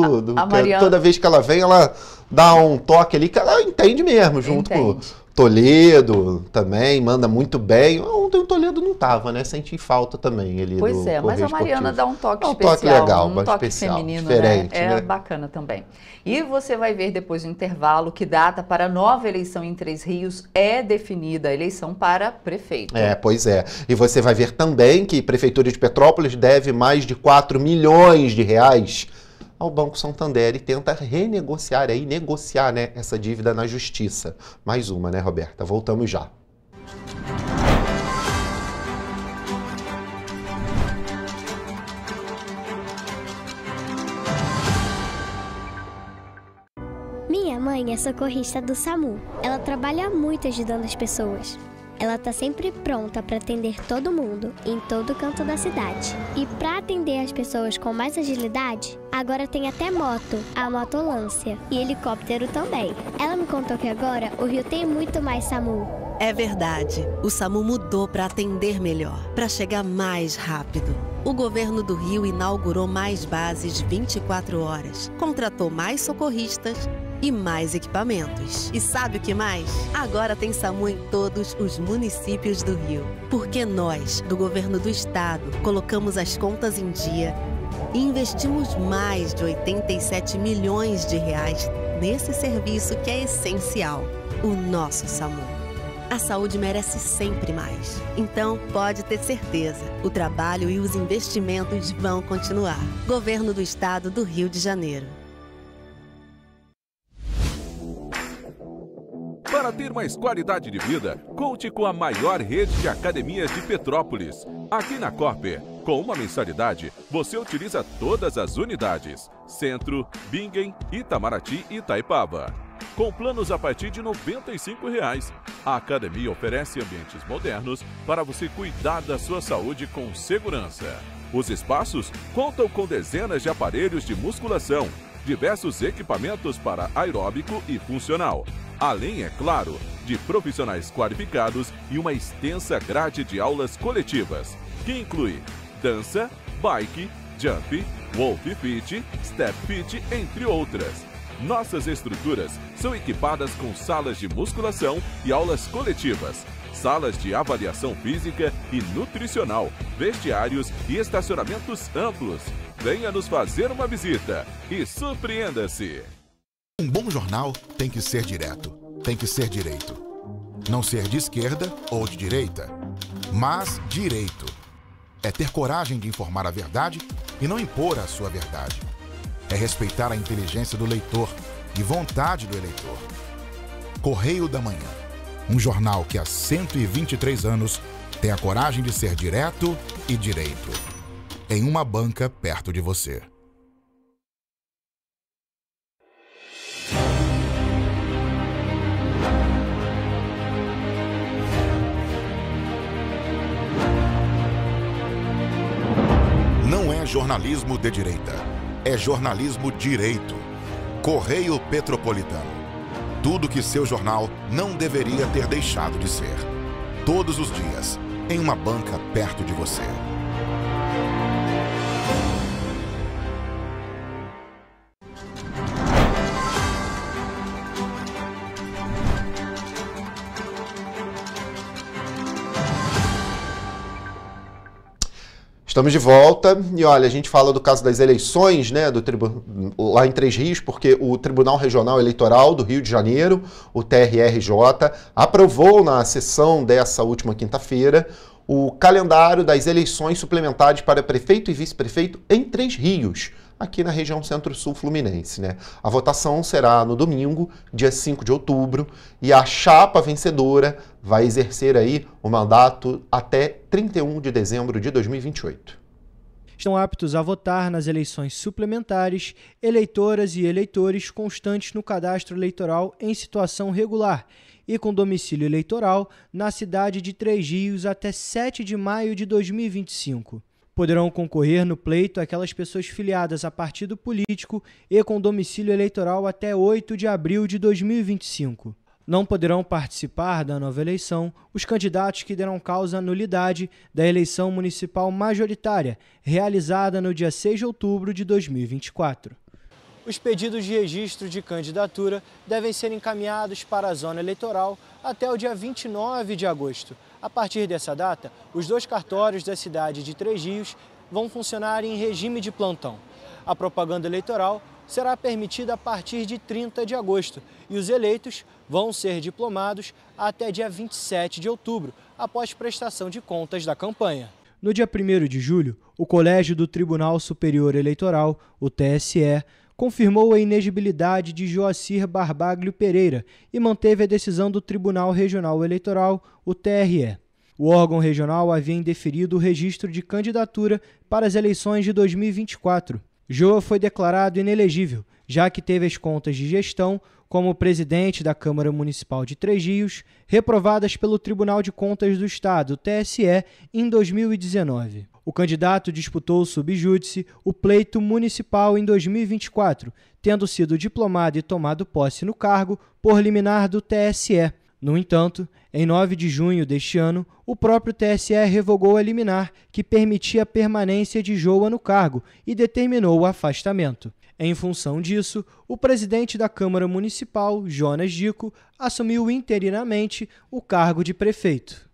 Mariana... Toda vez que ela vem, ela dá um toque ali que ela entende mesmo, junto com Toledo também, manda muito bem. Ontem o Toledo não tava, né? Senti falta também ele. Pois é, mas a Mariana dá um toque especial. Um toque legal, um toque especial, feminino, diferente, né? É né? bacana também. E você vai ver depois do intervalo que data para a nova eleição em Três Rios é definida, a eleição para prefeito. Pois é. E você vai ver também que a Prefeitura de Petrópolis deve mais de 4 milhões de reais ao Banco Santander e tenta renegociar negociar, né, essa dívida na justiça. Mais uma, né, Roberta? Voltamos já. Minha mãe é socorrista do SAMU. Ela trabalha muito ajudando as pessoas. Ela tá sempre pronta para atender todo mundo, em todo canto da cidade. E para atender as pessoas com mais agilidade, agora tem até moto, a motolância, e helicóptero também. Ela me contou que agora o Rio tem muito mais SAMU. É verdade, o SAMU mudou para atender melhor, para chegar mais rápido. O governo do Rio inaugurou mais bases 24 horas, contratou mais socorristas e mais equipamentos. E sabe o que mais? Agora tem SAMU em todos os municípios do Rio. Porque nós, do governo do estado, colocamos as contas em dia e investimos mais de 87 milhões de reais nesse serviço que é essencial, o nosso SAMU. A saúde merece sempre mais. Então, pode ter certeza, o trabalho e os investimentos vão continuar. Governo do Estado do Rio de Janeiro. Para ter mais qualidade de vida, conte com a maior rede de academias de Petrópolis. Aqui na Corper, com uma mensalidade, você utiliza todas as unidades: Centro, Bingen, Itamaraty e Itaipava. Com planos a partir de R$ 95,00. A academia oferece ambientes modernos para você cuidar da sua saúde com segurança. Os espaços contam com dezenas de aparelhos de musculação, diversos equipamentos para aeróbico e funcional, além, é claro, de profissionais qualificados e uma extensa grade de aulas coletivas, que inclui dança, bike, jump, wolf fit, step fit, entre outras. Nossas estruturas são equipadas com salas de musculação e aulas coletivas, salas de avaliação física e nutricional, vestiários e estacionamentos amplos. Venha nos fazer uma visita e surpreenda-se! Um bom jornal tem que ser direto, tem que ser direito. Não ser de esquerda ou de direita, mas direito. É ter coragem de informar a verdade e não impor a sua verdade. É respeitar a inteligência do leitor e vontade do eleitor. Correio da Manhã, um jornal que há 123 anos tem a coragem de ser direto e direito. Em uma banca perto de você. Não é jornalismo de direita, é jornalismo direito. Correio Petropolitano. Tudo que seu jornal não deveria ter deixado de ser. Todos os dias, em uma banca perto de você. Estamos de volta e olha, a gente fala do caso das eleições, né, lá em Três Rios, porque o Tribunal Regional Eleitoral do Rio de Janeiro, o TRRJ, aprovou na sessão dessa última quinta-feira o calendário das eleições suplementares para prefeito e vice-prefeito em Três Rios, aqui na região Centro-Sul Fluminense, né? A votação será no domingo, dia 5 de outubro, e a chapa vencedora vai exercer aí o mandato até 31 de dezembro de 2028. Estão aptos a votar nas eleições suplementares, eleitoras e eleitores constantes no cadastro eleitoral em situação regular e com domicílio eleitoral na cidade de Três Rios até 7 de maio de 2025. Poderão concorrer no pleito aquelas pessoas filiadas a partido político e com domicílio eleitoral até 8 de abril de 2025. Não poderão participar da nova eleição os candidatos que deram causa à nulidade da eleição municipal majoritária, realizada no dia 6 de outubro de 2024. Os pedidos de registro de candidatura devem ser encaminhados para a zona eleitoral até o dia 29 de agosto. A partir dessa data, os 2 cartórios da cidade de Três Rios vão funcionar em regime de plantão. A propaganda eleitoral será permitida a partir de 30 de agosto e os eleitos vão ser diplomados até dia 27 de outubro, após prestação de contas da campanha. No dia 1º de julho, o Colégio do Tribunal Superior Eleitoral, o TSE, confirmou a inegibilidade de Joacir Barbaglio Pereira e manteve a decisão do Tribunal Regional Eleitoral, o TRE. O órgão regional havia indeferido o registro de candidatura para as eleições de 2024. Joa foi declarado inelegível, já que teve as contas de gestão, como presidente da Câmara Municipal de Três Rios, reprovadas pelo Tribunal de Contas do Estado, TSE, em 2019. O candidato disputou sub júdice o pleito municipal em 2024, tendo sido diplomado e tomado posse no cargo por liminar do TSE. No entanto, em 9 de junho deste ano, o próprio TSE revogou a liminar que permitia a permanência de Joa no cargo e determinou o afastamento. Em função disso, o presidente da Câmara Municipal, Jonas Dico, assumiu interinamente o cargo de prefeito.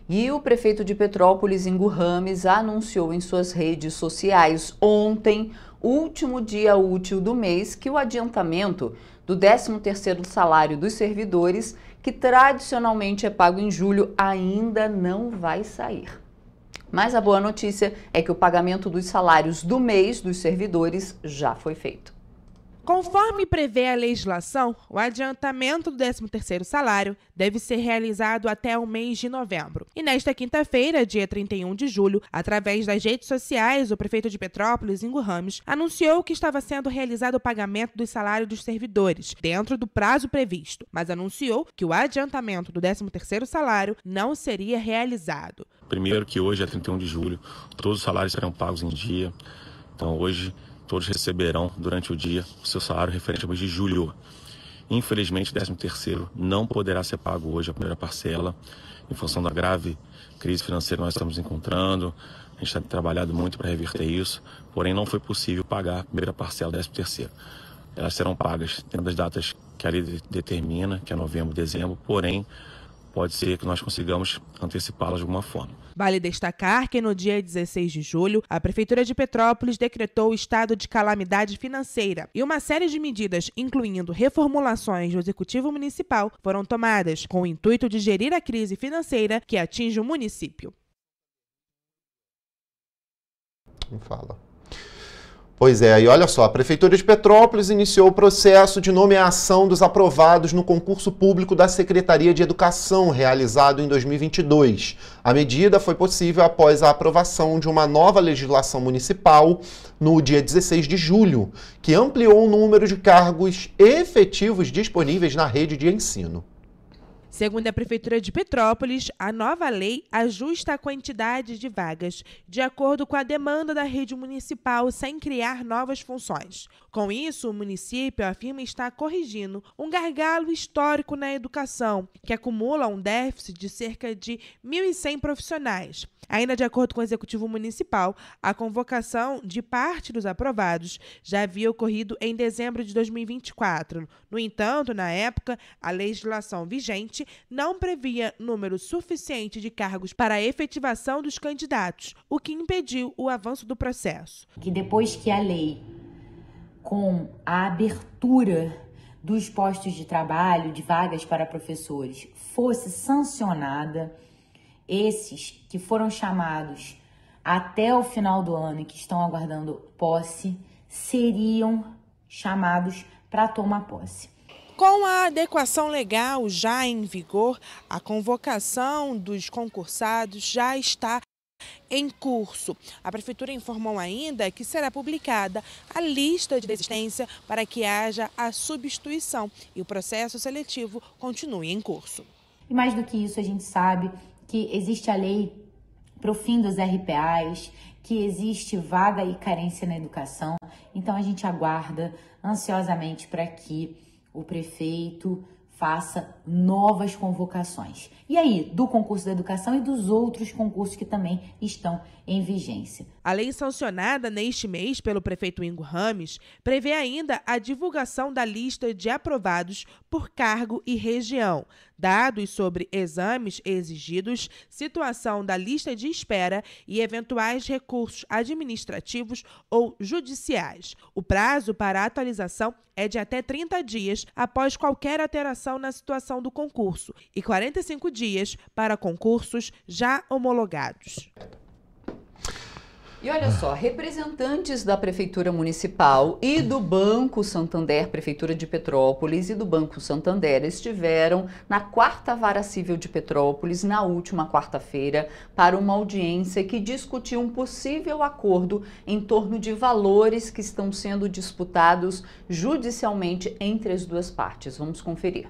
E o prefeito de Petrópolis, Ingo Rames, anunciou em suas redes sociais ontem, último dia útil do mês, que o adiantamento do 13º salário dos servidores, que tradicionalmente é pago em julho, ainda não vai sair. Mas a boa notícia é que o pagamento dos salários do mês dos servidores já foi feito. Conforme prevê a legislação, o adiantamento do 13º salário deve ser realizado até o mês de novembro. E nesta quinta-feira, dia 31 de julho, através das redes sociais, o prefeito de Petrópolis, Ingo Rames, anunciou que estava sendo realizado o pagamento dos salários dos servidores, dentro do prazo previsto, mas anunciou que o adiantamento do 13º salário não seria realizado. Primeiro que hoje é 31 de julho, todos os salários serão pagos em dia, então hoje todos receberão durante o dia o seu salário referente ao mês de julho. Infelizmente, o 13º não poderá ser pago hoje, a primeira parcela, em função da grave crise financeira que nós estamos encontrando. A gente tem trabalhado muito para reverter isso, porém não foi possível pagar a primeira parcela do 13º. Elas serão pagas dentro das datas que a lei determina, que é novembro, dezembro, porém pode ser que nós consigamos antecipá-las de alguma forma. Vale destacar que no dia 16 de julho, a Prefeitura de Petrópolis decretou o estado de calamidade financeira e uma série de medidas, incluindo reformulações do Executivo Municipal, foram tomadas com o intuito de gerir a crise financeira que atinge o município. Não fala. Pois é, e olha só, a Prefeitura de Petrópolis iniciou o processo de nomeação dos aprovados no concurso público da Secretaria de Educação, realizado em 2022. A medida foi possível após a aprovação de uma nova legislação municipal no dia 16 de julho, que ampliou o número de cargos efetivos disponíveis na rede de ensino. Segundo a Prefeitura de Petrópolis, a nova lei ajusta a quantidade de vagas de acordo com a demanda da rede municipal sem criar novas funções. Com isso, o município afirma estar corrigindo um gargalo histórico na educação, que acumula um déficit de cerca de 1.100 profissionais. Ainda de acordo com o Executivo Municipal, a convocação de parte dos aprovados já havia ocorrido em dezembro de 2024. No entanto, na época, a legislação vigente não previa número suficiente de cargos para a efetivação dos candidatos, o que impediu o avanço do processo. Que depois que a lei, com a abertura dos postos de trabalho, de vagas para professores, fosse sancionada, esses que foram chamados até o final do ano e que estão aguardando posse, seriam chamados para tomar posse. Com a adequação legal já em vigor, a convocação dos concursados já está em curso. A Prefeitura informou ainda que será publicada a lista de desistência para que haja a substituição e o processo seletivo continue em curso. E mais do que isso, a gente sabe que existe a lei para o fim dos RPAs, que existe vaga e carência na educação. Então a gente aguarda ansiosamente para que o prefeito faça novas convocações. E aí, do concurso da educação e dos outros concursos que também estão em vigência. A lei sancionada neste mês pelo prefeito Ingo Rames prevê ainda a divulgação da lista de aprovados por cargo e região, dados sobre exames exigidos, situação da lista de espera e eventuais recursos administrativos ou judiciais. O prazo para a atualização é de até 30 dias após qualquer alteração na situação do concurso e 45 dias para concursos já homologados. E olha só, representantes da Prefeitura Municipal e do Banco Santander, Prefeitura de Petrópolis e do Banco Santander estiveram na 4ª Vara Civil de Petrópolis na última quarta-feira para uma audiência que discutiu um possível acordo em torno de valores que estão sendo disputados judicialmente entre as duas partes. Vamos conferir.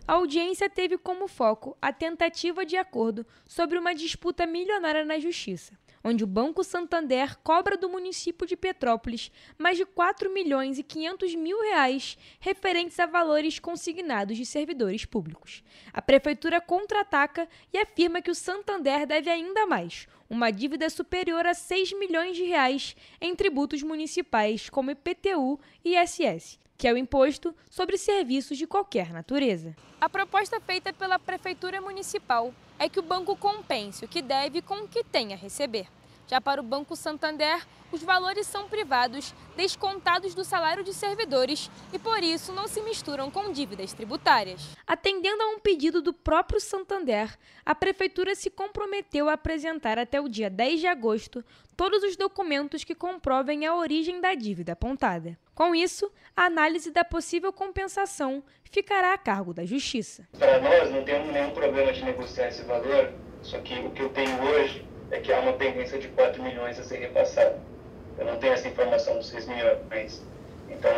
A audiência teve como foco a tentativa de acordo sobre uma disputa milionária na Justiça, onde o Banco Santander cobra do município de Petrópolis mais de R$ 4.500.000 referentes a valores consignados de servidores públicos. A Prefeitura contra-ataca e afirma que o Santander deve ainda mais, uma dívida superior a R$ 6 milhões em tributos municipais como IPTU e ISS, que é o imposto sobre serviços de qualquer natureza. A proposta feita pela Prefeitura Municipal é que o banco compense o que deve com o que tem a receber. Já para o Banco Santander, os valores são privados, descontados do salário de servidores e, por isso, não se misturam com dívidas tributárias. Atendendo a um pedido do próprio Santander, a Prefeitura se comprometeu a apresentar até o dia 10 de agosto todos os documentos que comprovem a origem da dívida apontada. Com isso, a análise da possível compensação ficará a cargo da Justiça. Para nós, não temos nenhum problema de negociar esse valor, só que o que eu tenho hoje é que há uma pendência de 4 milhões a ser repassada. Eu não tenho essa informação dos 6 milhões. Então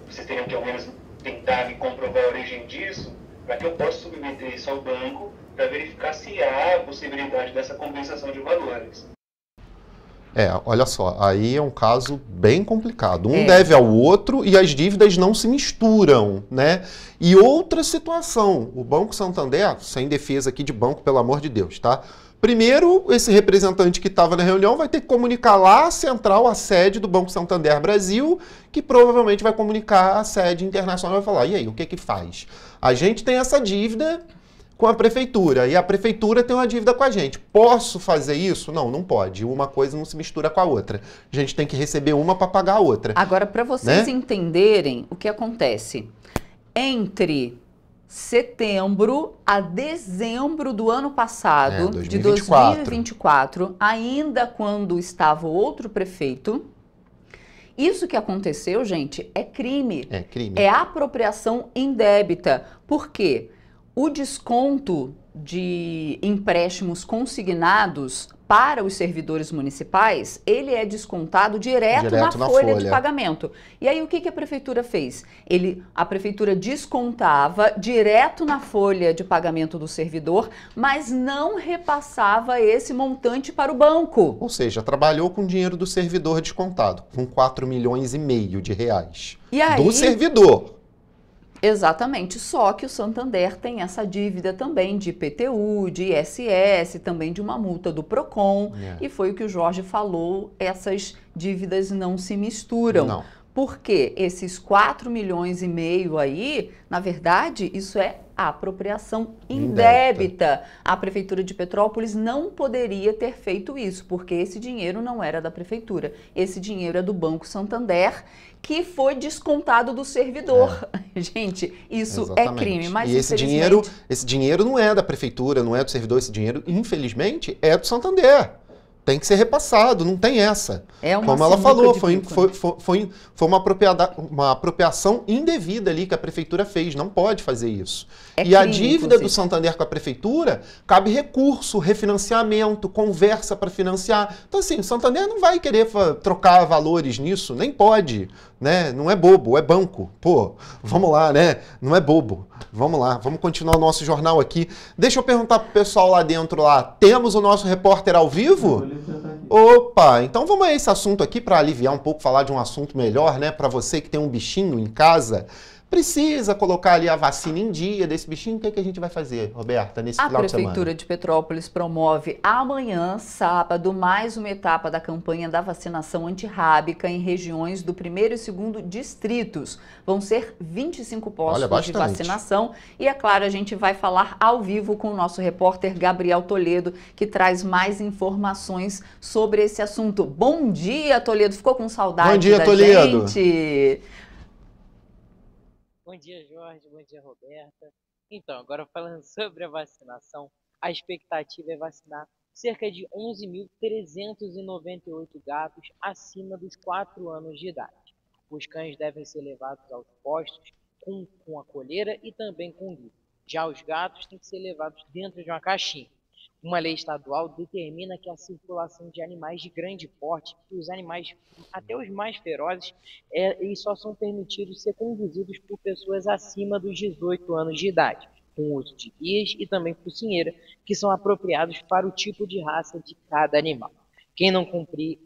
vocês teriam que ao menos tentar me comprovar a origem disso, para que eu possa submeter isso ao banco para verificar se há a possibilidade dessa compensação de valores. Olha só, aí é um caso bem complicado. Um deve ao outro e as dívidas não se misturam, né? E outra situação, o Banco Santander, sem defesa aqui de banco, pelo amor de Deus, tá? Primeiro, esse representante que estava na reunião vai ter que comunicar lá a central, a sede do Banco Santander Brasil, que provavelmente vai comunicar a sede internacional e vai falar, e aí, o que que faz? A gente tem essa dívida com a prefeitura e a prefeitura tem uma dívida com a gente. Posso fazer isso? Não, não pode. Uma coisa não se mistura com a outra. A gente tem que receber uma para pagar a outra. Agora, para vocês entenderem o que acontece entre setembro a dezembro do ano passado, 2024. de 2024, ainda quando estava outro prefeito. Isso que aconteceu, gente, é crime. É crime. É apropriação indébita. Por quê? O desconto de empréstimos consignados para os servidores municipais, ele é descontado direto na folha de pagamento. E aí o que a prefeitura fez? A prefeitura descontava direto na folha de pagamento do servidor, mas não repassava esse montante para o banco. Ou seja, trabalhou com dinheiro do servidor descontado, com 4,5 milhões de reais. E aí, do servidor. Exatamente, só que o Santander tem essa dívida também de IPTU, de ISS, também de uma multa do Procon, e foi o que o Jorge falou, essas dívidas não se misturam. Não. Porque esses 4,5 milhões aí, na verdade, isso é apropriação indébita. A Prefeitura de Petrópolis não poderia ter feito isso, porque esse dinheiro não era da Prefeitura. Esse dinheiro é do Banco Santander, que foi descontado do servidor. Gente, isso Exatamente. É crime. Mas, e esse dinheiro não é da Prefeitura, não é do servidor, esse dinheiro, infelizmente, é do Santander. Tem que ser repassado, não tem essa. Como ela falou, foi uma apropriação indevida ali que a prefeitura fez, não pode fazer isso. E a dívida do Santander com a prefeitura, cabe recurso, refinanciamento, conversa para financiar. Então assim, o Santander não vai querer trocar valores nisso, nem pode, né? Não é bobo, é banco. Pô, vamos lá, né? Não é bobo. Vamos lá, vamos continuar o nosso jornal aqui. Deixa eu perguntar pro pessoal lá dentro lá, temos o nosso repórter ao vivo? Opa, então vamos a esse assunto aqui para aliviar um pouco, falar de um assunto melhor, né? Para você que tem um bichinho em casa, precisa colocar ali a vacina em dia desse bichinho. O que a gente vai fazer, Roberta, nesse final de semana? A Prefeitura de Petrópolis promove amanhã, sábado, mais uma etapa da campanha da vacinação antirrábica em regiões do 1º e 2º distritos. Vão ser 25 postos de vacinação e, é claro, a gente vai falar ao vivo com o nosso repórter Gabriel Toledo, que traz mais informações sobre esse assunto. Bom dia, Toledo. Ficou com saudade Bom dia, da Toledo. gente? Bom dia, Jorge. Bom dia, Roberta. Então, agora falando sobre a vacinação, a expectativa é vacinar cerca de 11.398 gatos acima dos 4 anos de idade. Os cães devem ser levados aos postos com a coleira e também com guia. Já os gatos têm que ser levados dentro de uma caixinha. Uma lei estadual determina que a circulação de animais de grande porte, os animais, até os mais ferozes, eles só são permitidos ser conduzidos por pessoas acima dos 18 anos de idade, com uso de guias e também focinheira, que são apropriados para o tipo de raça de cada animal. Quem não cumprir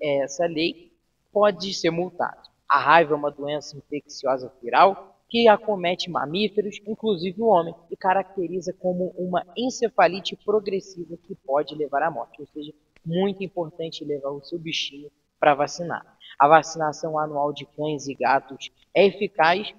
essa lei pode ser multado. A raiva é uma doença infecciosa viral que acomete mamíferos, inclusive o homem, e caracteriza como uma encefalite progressiva que pode levar à morte. Ou seja, muito importante levar o seu bichinho para vacinar. A vacinação anual de cães e gatos é eficaz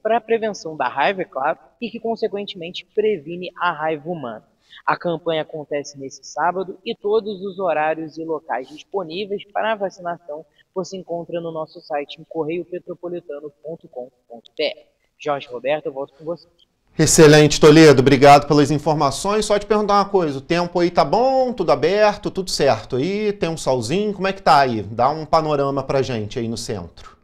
para a prevenção da raiva, é claro, e que, consequentemente, previne a raiva humana. A campanha acontece nesse sábado e todos os horários e locais disponíveis para a vacinação você encontra no nosso site em correiopetropolitano.com.br. Jorge Roberto, eu volto com você. Excelente, Toledo. Obrigado pelas informações. Só te perguntar uma coisa, o tempo aí tá bom? Tudo aberto? Tudo certo aí? Tem um solzinho? Como é que tá aí? Dá um panorama pra gente aí no centro.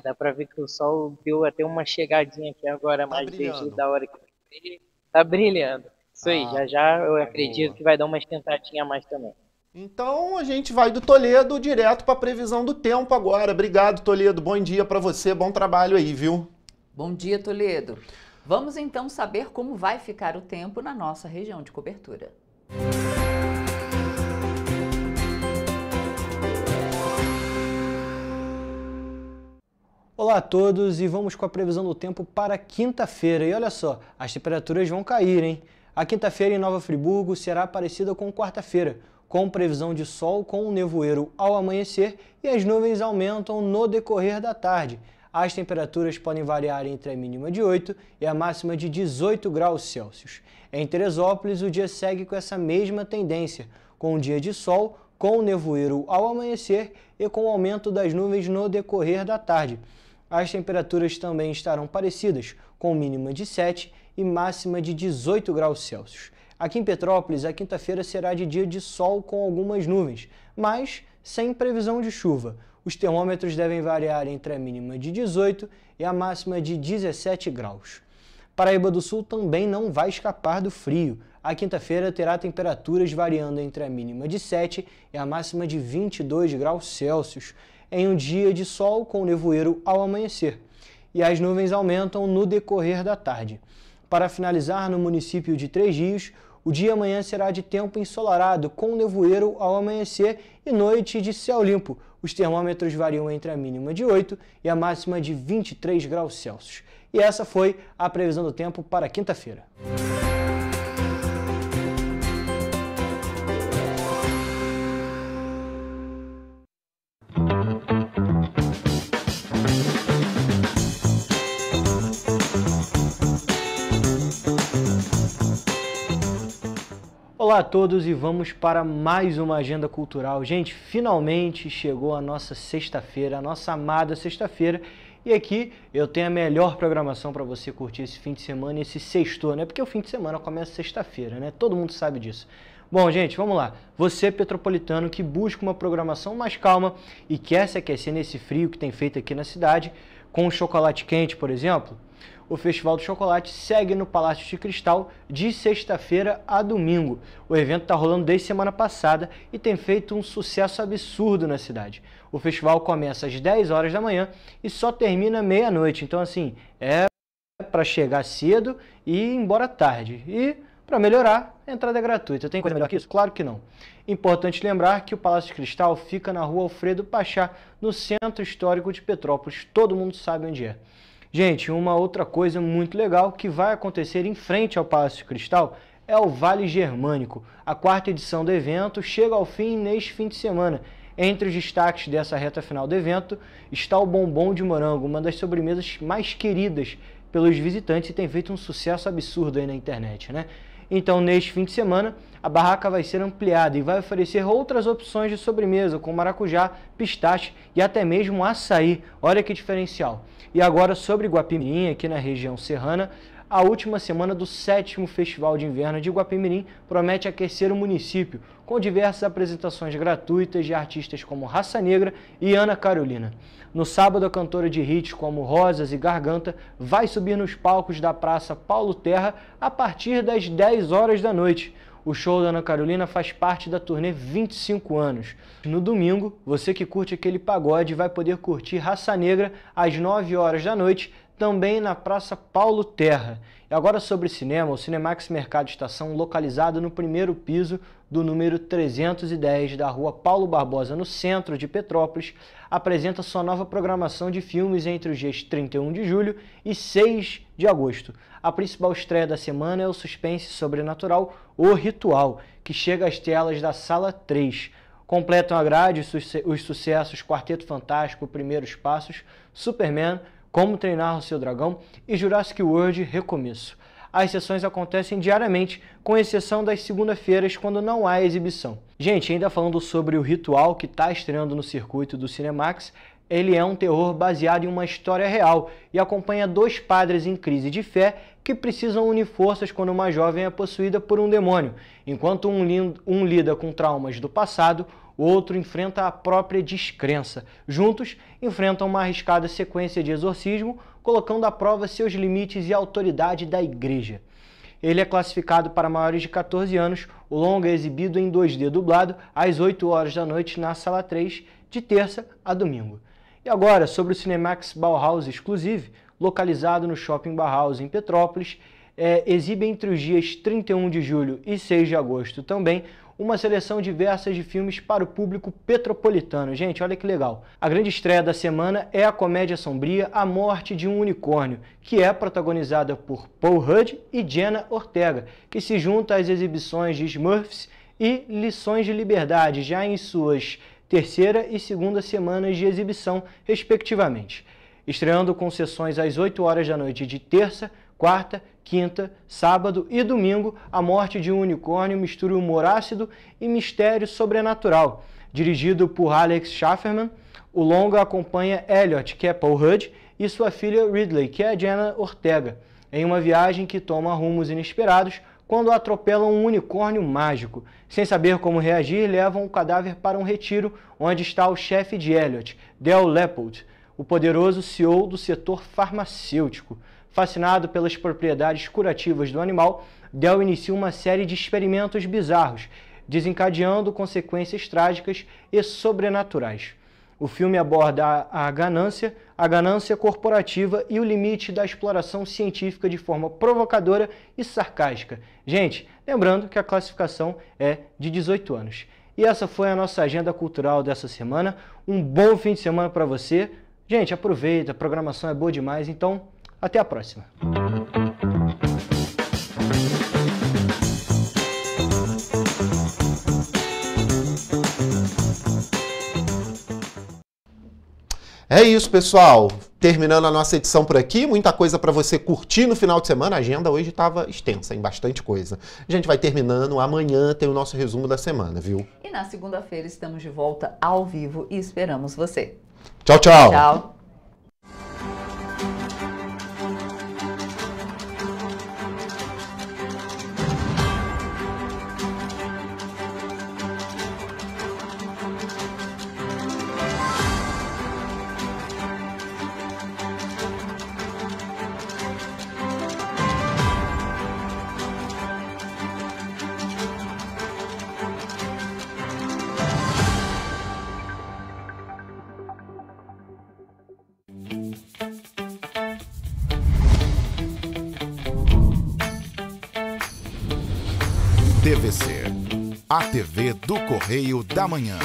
Dá pra ver que o sol deu até uma chegadinha aqui agora, mas desde da hora que ele tá brilhando. Isso aí, já eu acredito que vai dar uma esquentadinha a mais também. Então a gente vai do Toledo direto para a previsão do tempo agora. Obrigado, Toledo. Bom dia para você, bom trabalho aí, viu? Bom dia, Toledo. Vamos então saber como vai ficar o tempo na nossa região de cobertura. Olá a todos e vamos com a previsão do tempo para quinta-feira. E olha só, as temperaturas vão cair, hein? A quinta-feira em Nova Friburgo será parecida com quarta-feira, com previsão de sol com um nevoeiro ao amanhecer e as nuvens aumentam no decorrer da tarde. As temperaturas podem variar entre a mínima de 8 e a máxima de 18 graus Celsius. Em Teresópolis, o dia segue com essa mesma tendência, com um dia de sol, com o nevoeiro ao amanhecer e com o aumento das nuvens no decorrer da tarde. As temperaturas também estarão parecidas, com mínima de 7 e máxima de 18 graus Celsius. Aqui em Petrópolis, a quinta-feira será de dia de sol com algumas nuvens, mas sem previsão de chuva. Os termômetros devem variar entre a mínima de 18 e a máxima de 17 graus. Paraíba do Sul também não vai escapar do frio. A quinta-feira terá temperaturas variando entre a mínima de 7 e a máxima de 22 graus Celsius, em um dia de sol com nevoeiro ao amanhecer. E as nuvens aumentam no decorrer da tarde. Para finalizar, no município de Três Rios, o dia amanhã será de tempo ensolarado, com nevoeiro ao amanhecer e noite de céu limpo. Os termômetros variam entre a mínima de 8 e a máxima de 23 graus Celsius. E essa foi a previsão do tempo para quinta-feira. Olá a todos e vamos para mais uma agenda cultural. Gente, finalmente chegou a nossa sexta-feira, a nossa amada sexta-feira. E aqui eu tenho a melhor programação para você curtir esse fim de semana e esse sextou, né? Porque o fim de semana começa sexta-feira, né? Todo mundo sabe disso. Bom, gente, vamos lá. Você, petropolitano, que busca uma programação mais calma e quer se aquecer nesse frio que tem feito aqui na cidade, com um chocolate quente, por exemplo, o Festival do Chocolate segue no Palácio de Cristal de sexta-feira a domingo. O evento está rolando desde semana passada e tem feito um sucesso absurdo na cidade. O festival começa às 10 horas da manhã e só termina meia-noite. Então, assim, é para chegar cedo e ir embora tarde. E, para melhorar, a entrada é gratuita. Tem coisa melhor que isso? Claro que não. Importante lembrar que o Palácio de Cristal fica na rua Alfredo Pachá, no centro histórico de Petrópolis. Todo mundo sabe onde é. Gente, uma outra coisa muito legal que vai acontecer em frente ao Palácio de Cristal é o Vale Germânico. A quarta edição do evento chega ao fim neste fim de semana. Entre os destaques dessa reta final do evento está o bombom de morango, uma das sobremesas mais queridas pelos visitantes e tem feito um sucesso absurdo aí na internet, né? Então, neste fim de semana, a barraca vai ser ampliada e vai oferecer outras opções de sobremesa, com maracujá, pistache e até mesmo açaí. Olha que diferencial. E agora, sobre Guapimirim, aqui na região serrana, a última semana do 7º Festival de Inverno de Guapimirim promete aquecer o município, com diversas apresentações gratuitas de artistas como Raça Negra e Ana Carolina. No sábado, a cantora de hits como Rosas e Garganta vai subir nos palcos da Praça Paulo Terra a partir das 10 horas da noite. O show da Ana Carolina faz parte da turnê 25 anos. No domingo, você que curte aquele pagode vai poder curtir Raça Negra às 9 horas da noite, também na Praça Paulo Terra. E agora sobre cinema, o Cinemax Mercado Estação, localizado no primeiro piso do número 310 da Rua Paulo Barbosa, no centro de Petrópolis, apresenta sua nova programação de filmes entre os dias 31 de julho e 6 de agosto. A principal estreia da semana é o suspense sobrenatural O Ritual, que chega às telas da Sala 3. Completam a grade os sucessos Quarteto Fantástico, Primeiros Passos, Superman, Como Treinar o Seu Dragão e Jurassic World Recomeço. As sessões acontecem diariamente, com exceção das segunda-feiras, quando não há exibição. Gente, ainda falando sobre O Ritual, que está estreando no circuito do Cinemax, ele é um terror baseado em uma história real e acompanha dois padres em crise de fé que precisam unir forças quando uma jovem é possuída por um demônio. Enquanto um lida com traumas do passado, o outro enfrenta a própria descrença. Juntos, enfrentam uma arriscada sequência de exorcismo, colocando à prova seus limites e a autoridade da igreja. Ele é classificado para maiores de 14 anos, o longa é exibido em 2D dublado às 8 horas da noite na Sala 3, de terça a domingo. E agora, sobre o Cinemax Bauhaus Exclusive, localizado no Shopping Bauhaus em Petrópolis, exibe entre os dias 31 de julho e 6 de agosto também uma seleção diversa de filmes para o público petropolitano. Gente, olha que legal. A grande estreia da semana é a comédia sombria A Morte de um Unicórnio, que é protagonizada por Paul Rudd e Jenna Ortega, que se junta às exibições de Smurfs e Lições de Liberdade, já em suas terceira e segunda semanas de exibição, respectivamente. Estreando com sessões às 8 horas da noite de terça, quarta, quinta, sábado e domingo, A Morte de um Unicórnio mistura humor ácido e mistério sobrenatural. Dirigido por Alex Schafferman, o longa acompanha Elliot, que é Paul Rudd, e sua filha Ridley, que é a Jenna Ortega, em uma viagem que toma rumos inesperados quando atropelam um unicórnio mágico. Sem saber como reagir, levam o cadáver para um retiro onde está o chefe de Elliot, Del Leopold, o poderoso CEO do setor farmacêutico. Fascinado pelas propriedades curativas do animal, Del inicia uma série de experimentos bizarros, desencadeando consequências trágicas e sobrenaturais. O filme aborda a ganância corporativa e o limite da exploração científica de forma provocadora e sarcástica. Gente, lembrando que a classificação é de 18 anos. E essa foi a nossa agenda cultural dessa semana. Um bom fim de semana para você. Gente, aproveita, a programação é boa demais, então até a próxima. É isso, pessoal. Terminando a nossa edição por aqui, muita coisa para você curtir no final de semana. A agenda hoje estava extensa, em bastante coisa. A gente vai terminando, amanhã tem o nosso resumo da semana, viu? E na segunda-feira estamos de volta ao vivo e esperamos você. Tchau, tchau. Tchau. TVC, a TV do Correio da Manhã.